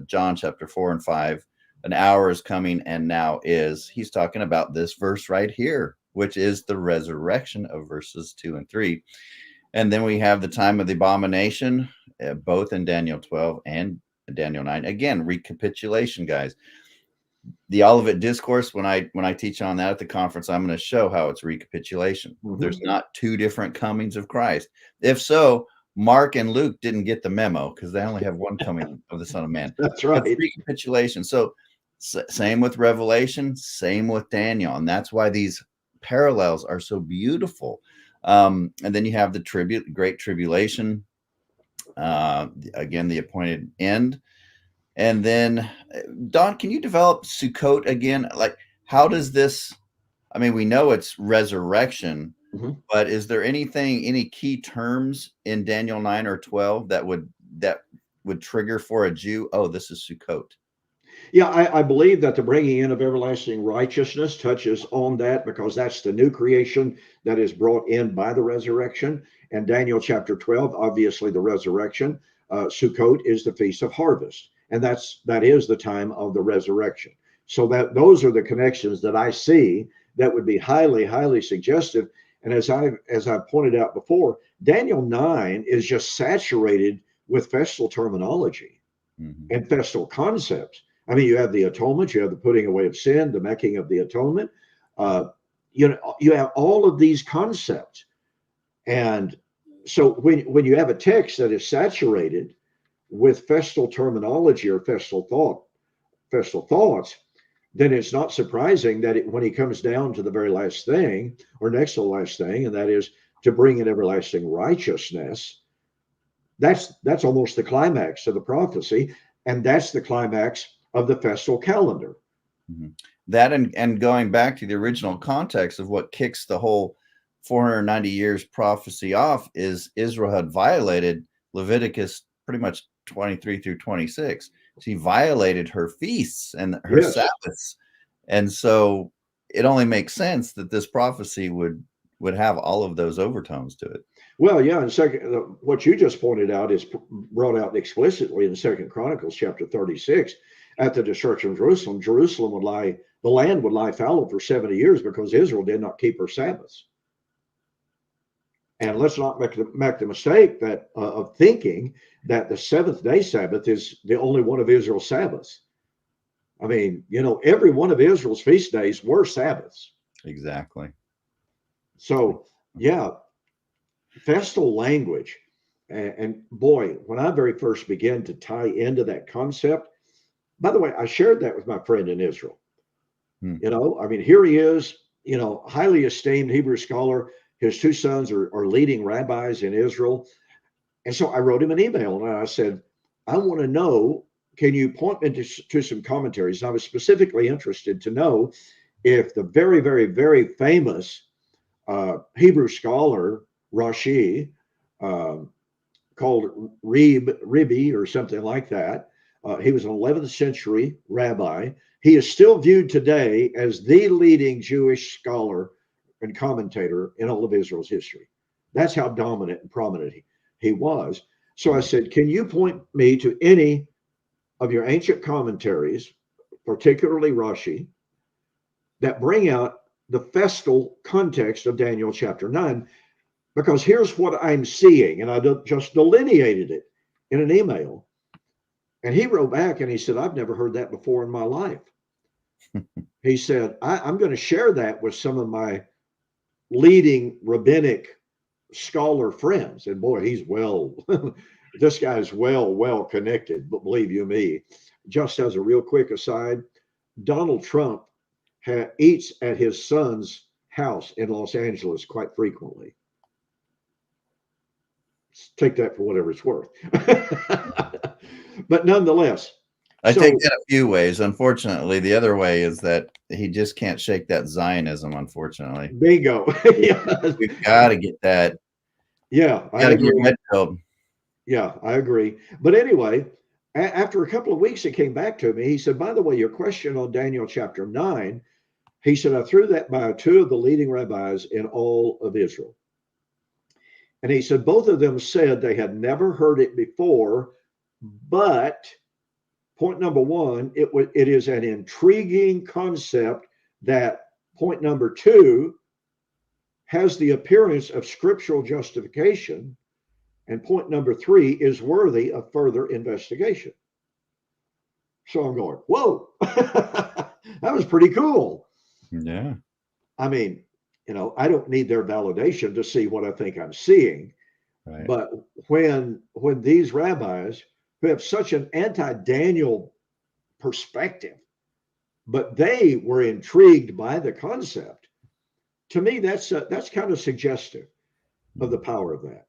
John chapter 4 and 5. An hour is coming and now is. He's talking about this verse right here, which is the resurrection of verses 2 and 3. And then we have the time of the abomination, both in Daniel 12 and Daniel 9. Again, recapitulation, guys. The Olivet Discourse, when I teach on that at the conference, I'm going to show how it's recapitulation. Mm-hmm. There's not two different comings of Christ. If so, Mark and Luke didn't get the memo because they only have one coming of the Son of Man. That's right. It's recapitulation. So same with Revelation, same with Daniel. And that's why these parallels are so beautiful. And then you have the great tribulation, again, the appointed end. And then, Don, can you develop Sukkot again? Like, how does this, we know it's resurrection, mm-hmm. but is there any key terms in Daniel 9 or 12 that would trigger for a Jew? Oh, this is Sukkot. Yeah, I believe that the bringing in of everlasting righteousness touches on that, because that's the new creation that is brought in by the resurrection. And Daniel chapter 12, obviously the resurrection. Sukkot is the feast of harvest, and that is the time of the resurrection. So those are the connections that I see that would be highly, highly suggestive. And as I pointed out before, Daniel 9 is just saturated with festal terminology, mm-hmm. and festal concepts. You have the atonement, you have the putting away of sin, the making of the atonement. You have all of these concepts. And so when you have a text that is saturated with festal terminology or festal thoughts, then it's not surprising that when he comes down to the very last thing, or next to the last thing, and that is to bring in everlasting righteousness, that's almost the climax of the prophecy, and that's the climax of the festal calendar. Mm-hmm. That and going back to the original context of what kicks the whole 490 years prophecy off is Israel had violated Leviticus pretty much 23 through 26. She violated her feasts and her Sabbaths. And so it only makes sense that this prophecy would have all of those overtones to it. Well, yeah, and second, what you just pointed out is brought out explicitly in Second Chronicles chapter 36. At the destruction of Jerusalem, Jerusalem would lie, the land would lie fallow for 70 years because Israel did not keep her Sabbaths. And let's not make the mistake that of thinking that the seventh day Sabbath is the only one of Israel's Sabbaths. I mean, every one of Israel's feast days were Sabbaths. Exactly. So, yeah, festal language. And boy, when I very first began to tie into that concept, by the way, I shared that with my friend in Israel. I mean, here he is, highly esteemed Hebrew scholar. His two sons are leading rabbis in Israel. And so I wrote him an email and I said, I want to know, can you point me to some commentaries? And I was specifically interested to know if the very, very, very famous Hebrew scholar, Rashi, called Ribi or something like that. He was an 11th century rabbi. He is still viewed today as the leading Jewish scholar and commentator in all of Israel's history. That's how dominant and prominent he was. So I said, can you point me to any of your ancient commentaries, particularly Rashi, that bring out the festal context of Daniel chapter 9? Because here's what I'm seeing, and I just delineated it in an email. And he wrote back and he said, I've never heard that before in my life. He said, I'm going to share that with some of my leading rabbinic scholar friends. And boy, he's this guy's well connected, but believe you me. Just as a real quick aside, Donald Trump eats at his son's house in Los Angeles quite frequently. Take that for whatever it's worth. But nonetheless, I take that a few ways. Unfortunately, the other way is that he just can't shake that Zionism. Unfortunately, bingo. We've got to get that. Yeah, I agree. Yeah, I agree. But anyway, after a couple of weeks, it came back to me. He said, by the way, your question on Daniel chapter 9, he said, I threw that by two of the leading rabbis in all of Israel. And he said, both of them said they had never heard it before, but point number one, it is an intriguing concept that, point number two, has the appearance of scriptural justification, and point number three is worthy of further investigation. So I'm going, whoa, that was pretty cool. Yeah. I mean, I don't need their validation to see what I think I'm seeing. Right. But when these rabbis who have such an anti-Daniel perspective, but they were intrigued by the concept, to me, that's kind of suggestive of the power of that.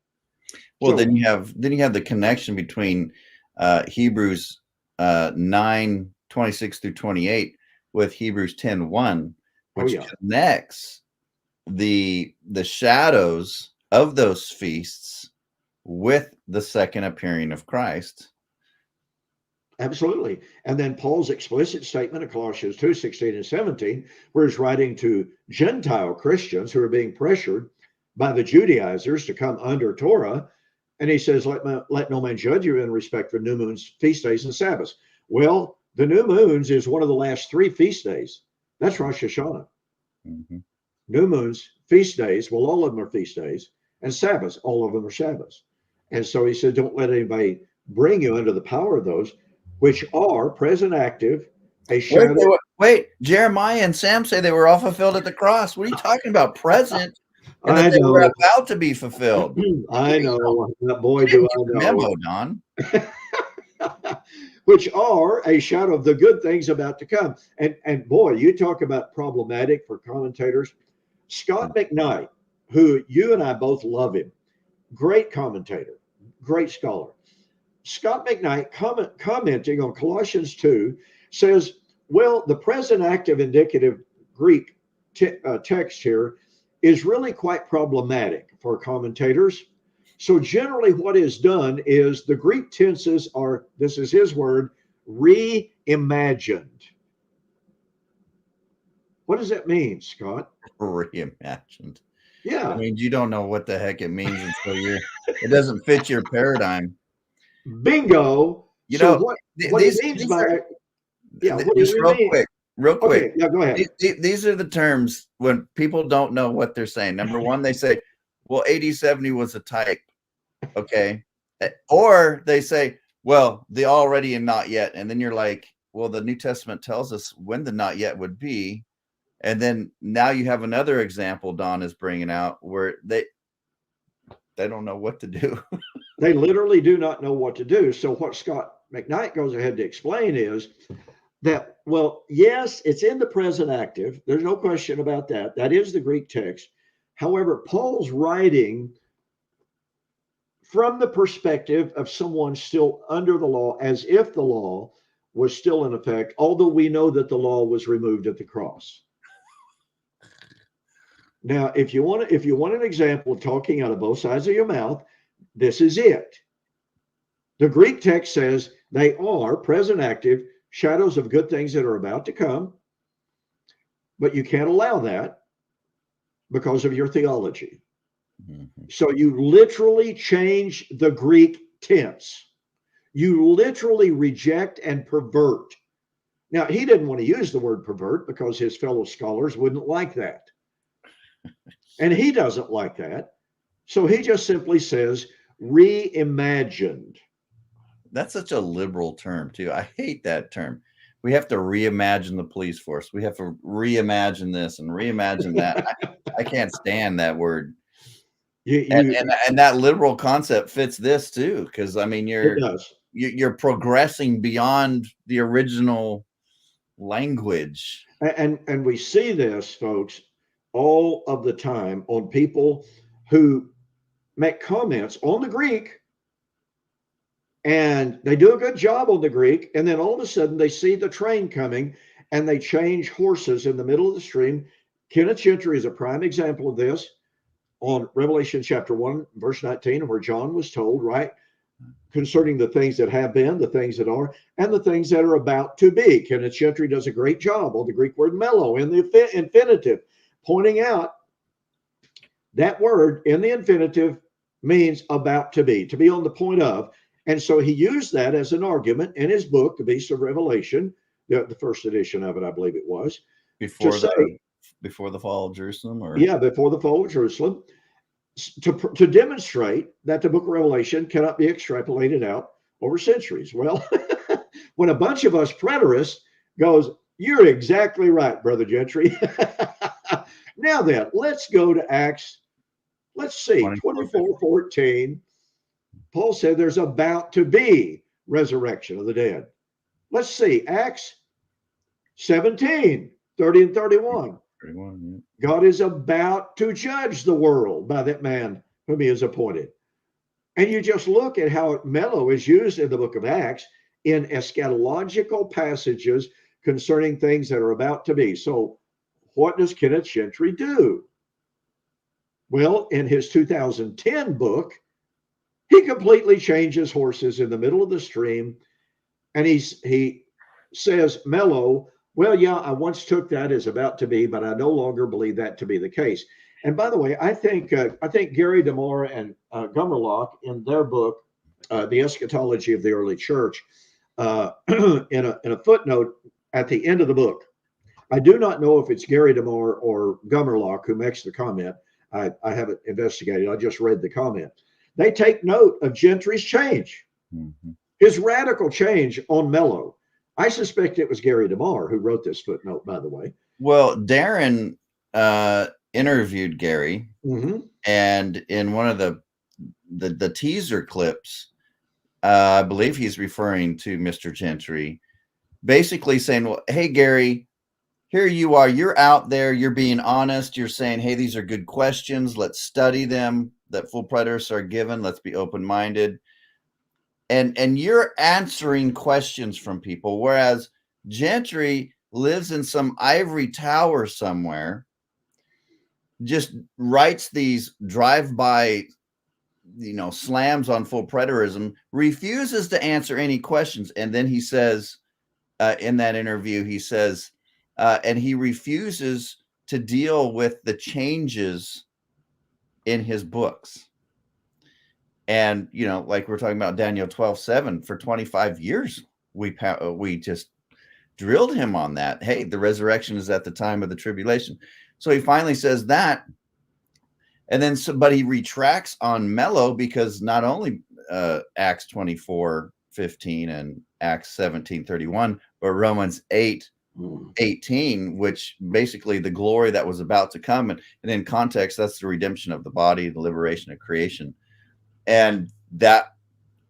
Well, so, then you have the connection between Hebrews 9:26 through 28 with Hebrews 10:1, which connects the shadows of those feasts with the second appearing of Christ. Absolutely. And then Paul's explicit statement of Colossians 2:16 and 17, where he's writing to Gentile Christians who are being pressured by the Judaizers to come under Torah. And he says, let no man judge you in respect for new moons, feast days, and Sabbaths. Well, the new moons is one of the last three feast days. That's Rosh Hashanah. Mm-hmm. New moons, feast days, well, all of them are feast days, and Sabbaths, all of them are Sabbaths. And so he said, don't let anybody bring you under the power of those, which are present active, a shadow. Wait, Jeremiah and Sam say they were all fulfilled at the cross. What are you talking about? Present? And that they were about to be fulfilled. I know. Boy, do I know. Memo, Don. Which are a shadow of the good things about to come. And boy, you talk about problematic for commentators. Scott McKnight, who you and I both love him, great commentator, great scholar. Scott McKnight commenting on Colossians 2 says, well, the present active indicative Greek text here is really quite problematic for commentators. So generally what is done is the Greek tenses are, this is his word, reimagined. What does that mean, Scott? Reimagined. Yeah. mean, you don't know what the heck it means until it doesn't fit your paradigm. Bingo. You So know, what he these means these by, are yeah, what do just you mean? real quick. Okay, yeah, go ahead. These are the terms when people don't know what they're saying. Number one, they say, well, 80/70 was a type. Okay. Or they say, well, the already and not yet. And then you're like, well, the New Testament tells us when the not yet would be. And then now you have another example Don is bringing out where they don't know what to do. They literally do not know what to do. So what Scott McKnight goes ahead to explain is that, well, yes, it's in the present active. There's no question about that. That is the Greek text. However, Paul's writing from the perspective of someone still under the law, as if the law was still in effect, although we know that the law was removed at the cross. Now, if you want an example of talking out of both sides of your mouth, this is it. The Greek text says they are present active shadows of good things that are about to come, but you can't allow that because of your theology. Mm-hmm. So you literally change the Greek tense. You literally reject and pervert. Now, he didn't want to use the word pervert because his fellow scholars wouldn't like that. And he doesn't like that. So he just simply says reimagined. That's such a liberal term, too. I hate that term. We have to reimagine the police force. We have to reimagine this and reimagine that. I can't stand that word. And that liberal concept fits this too, because I mean it does. you're progressing beyond the original language. And we see this, folks, all of the time on people who make comments on the Greek, and they do a good job on the Greek, and then all of a sudden they see the train coming and they change horses in the middle of the stream. Kenneth Gentry is a prime example of this on Revelation chapter 1, verse 19, where John was told, right, concerning the things that have been, the things that are, and the things that are about to be. Kenneth Gentry does a great job on the Greek word mello in the infinitive, pointing out that word in the infinitive means about to be on the point of. And so he used that as an argument in his book, The Beast of Revelation, the first edition of it, I believe it was, before the fall of Jerusalem, or yeah, before the fall of Jerusalem, to demonstrate that the book of Revelation cannot be extrapolated out over centuries. Well, when a bunch of us preterists goes, you're exactly right, Brother Gentry. Now then, let's go to Acts. Let's see, 24:14. Paul said there's about to be resurrection of the dead. Let's see, Acts 17:30 and 31. 31, yeah. God is about to judge the world by that man whom he has appointed. And you just look at how mellow is used in the book of Acts in eschatological passages concerning things that are about to be. So, what does Kenneth Gentry do? Well, in his 2010 book, he completely changes horses in the middle of the stream, and he says, mellow, well, yeah, I once took that as about to be, but I no longer believe that to be the case. And by the way, I think Gary DeMar and Gummerlock in their book, The Eschatology of the Early Church, in a footnote at the end of the book, I do not know if it's Gary DeMar or Gummerlock who makes the comment. I haven't investigated. I just read the comment. They take note of Gentry's change, his radical change on mellow. I suspect it was Gary DeMar who wrote this footnote, by the way. Well, Darren interviewed Gary, and in one of the teaser clips, I believe he's referring to Mr. Gentry, basically saying, well, hey, Gary, here you are. You're out there. You're being honest. You're saying, hey, these are good questions. Let's study them that full preterists are given. Let's be open-minded. And you're answering questions from people, whereas Gentry lives in some ivory tower somewhere, just writes these drive-by, slams on full preterism, refuses to answer any questions. And then he says, in that interview, he says, and he refuses to deal with the changes in his books. And, like we're talking about Daniel 12:7, for 25 years, we just drilled him on that. Hey, the resurrection is at the time of the tribulation. So he finally says that. And then, but he retracts on Mello, because not only Acts 24:15 and Acts 17:31, but Romans 8:18, which basically the glory that was about to come. And in context, that's the redemption of the body, the liberation of creation. And that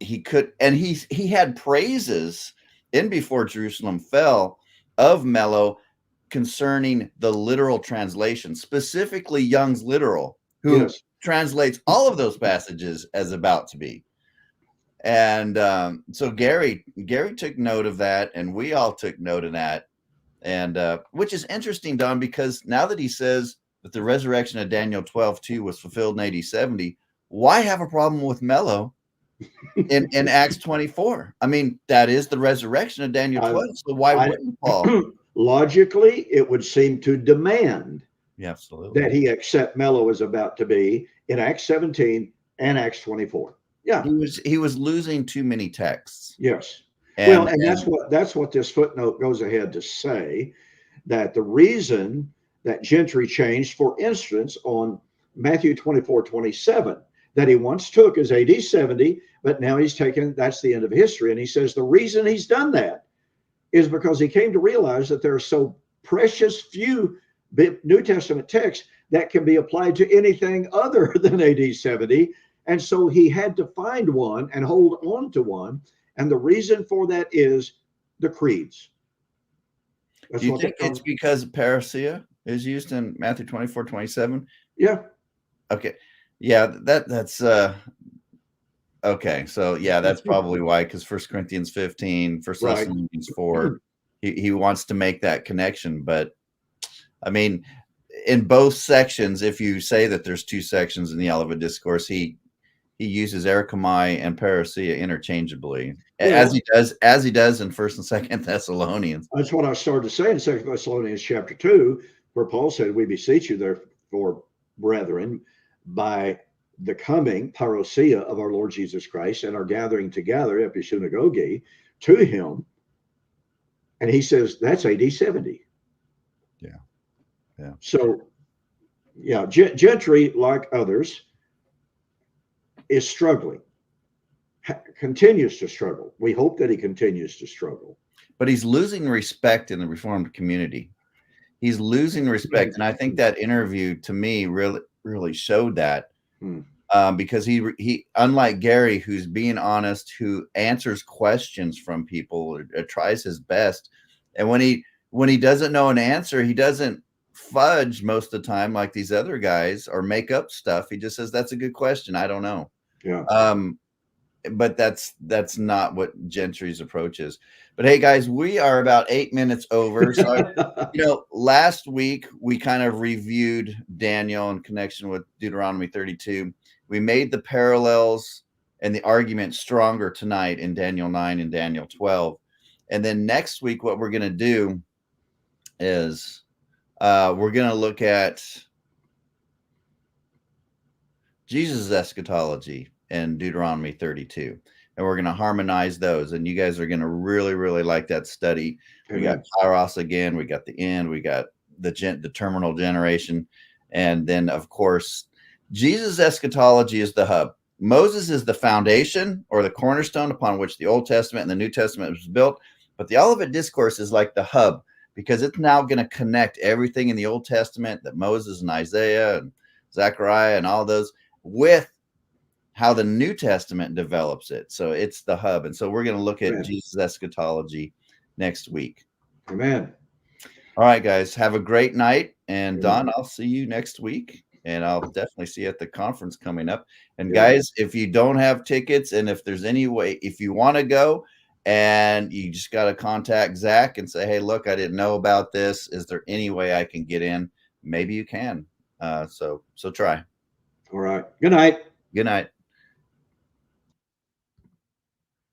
he could, and he had praises in Before Jerusalem Fell of Mello concerning the literal translation, specifically Young's literal, who translates all of those passages as about to be. And so Gary took note of that, and we all took note of that. And which is interesting, Don, because now that he says that the resurrection of Daniel 12:2 was fulfilled in AD 70, why have a problem with Mello in Acts 24? I mean, that is the resurrection of Daniel 12. So why wouldn't Paul? Logically, it would seem to demand absolutely that he accept Mello is about to be in Acts 17 and Acts 24. Yeah, he was losing too many texts. Yes. And that's what this footnote goes ahead to say, that the reason that Gentry changed, for instance, on Matthew 24:27, that he once took as AD 70, but now he's taken, that's the end of history. And he says the reason he's done that is because he came to realize that there are so precious few New Testament texts that can be applied to anything other than AD 70. And so he had to find one and hold on to one. And the reason for that is the creeds. Do you think it's because parousia is used in Matthew 24:27? Yeah. Okay. Yeah, that's okay. So yeah, that's probably why, because 1 Corinthians 15, 1 Thessalonians 4, he wants to make that connection. But I mean, in both sections, if you say that there's two sections in the Olivet Discourse, he uses erichomai and parousia interchangeably, as he does in 1 and 2 Thessalonians. That's what I started to say in 2 Thessalonians chapter 2, where Paul said, "We beseech you, therefore, brethren, by the coming parousia of our Lord Jesus Christ and our gathering together, episynagoge, to him." And he says that's AD 70. Yeah. So, yeah, Gentry, like others, is struggling, continues to struggle. We hope that he continues to struggle. But he's losing respect in the Reformed community. He's losing respect. And I think that interview, to me, really showed that. Because he, unlike Gary, who's being honest, who answers questions from people, or tries his best. And when he doesn't know an answer, he doesn't fudge most of the time like these other guys, or make up stuff. He just says, "That's a good question. I don't know." Yeah. But that's not what Gentry's approach is. But hey, guys, we are about 8 minutes over. So, last week we kind of reviewed Daniel in connection with Deuteronomy 32. We made the parallels and the argument stronger tonight in Daniel 9 and Daniel 12. And then next week, what we're going to do is we're going to look at Jesus' eschatology and Deuteronomy 32. And we're going to harmonize those. And you guys are going to really, really like that study. Amen. We got Kairos again. We got the end. We got the terminal generation. And then, of course, Jesus' eschatology is the hub. Moses is the foundation, or the cornerstone, upon which the Old Testament and the New Testament was built. But the Olivet Discourse is like the hub, because it's now going to connect everything in the Old Testament that Moses and Isaiah and Zechariah and all those with how the New Testament develops it. So it's the hub. And so we're going to look at Jesus' eschatology next week. Amen. All right, guys, have a great night. And Don, I'll see you next week. And I'll definitely see you at the conference coming up. And guys, if you don't have tickets, and if there's any way, if you want to go, and you just got to contact Zach and say, "Hey, look, I didn't know about this. Is there any way I can get in?" Maybe you can. So try. All right. Good night. Good night.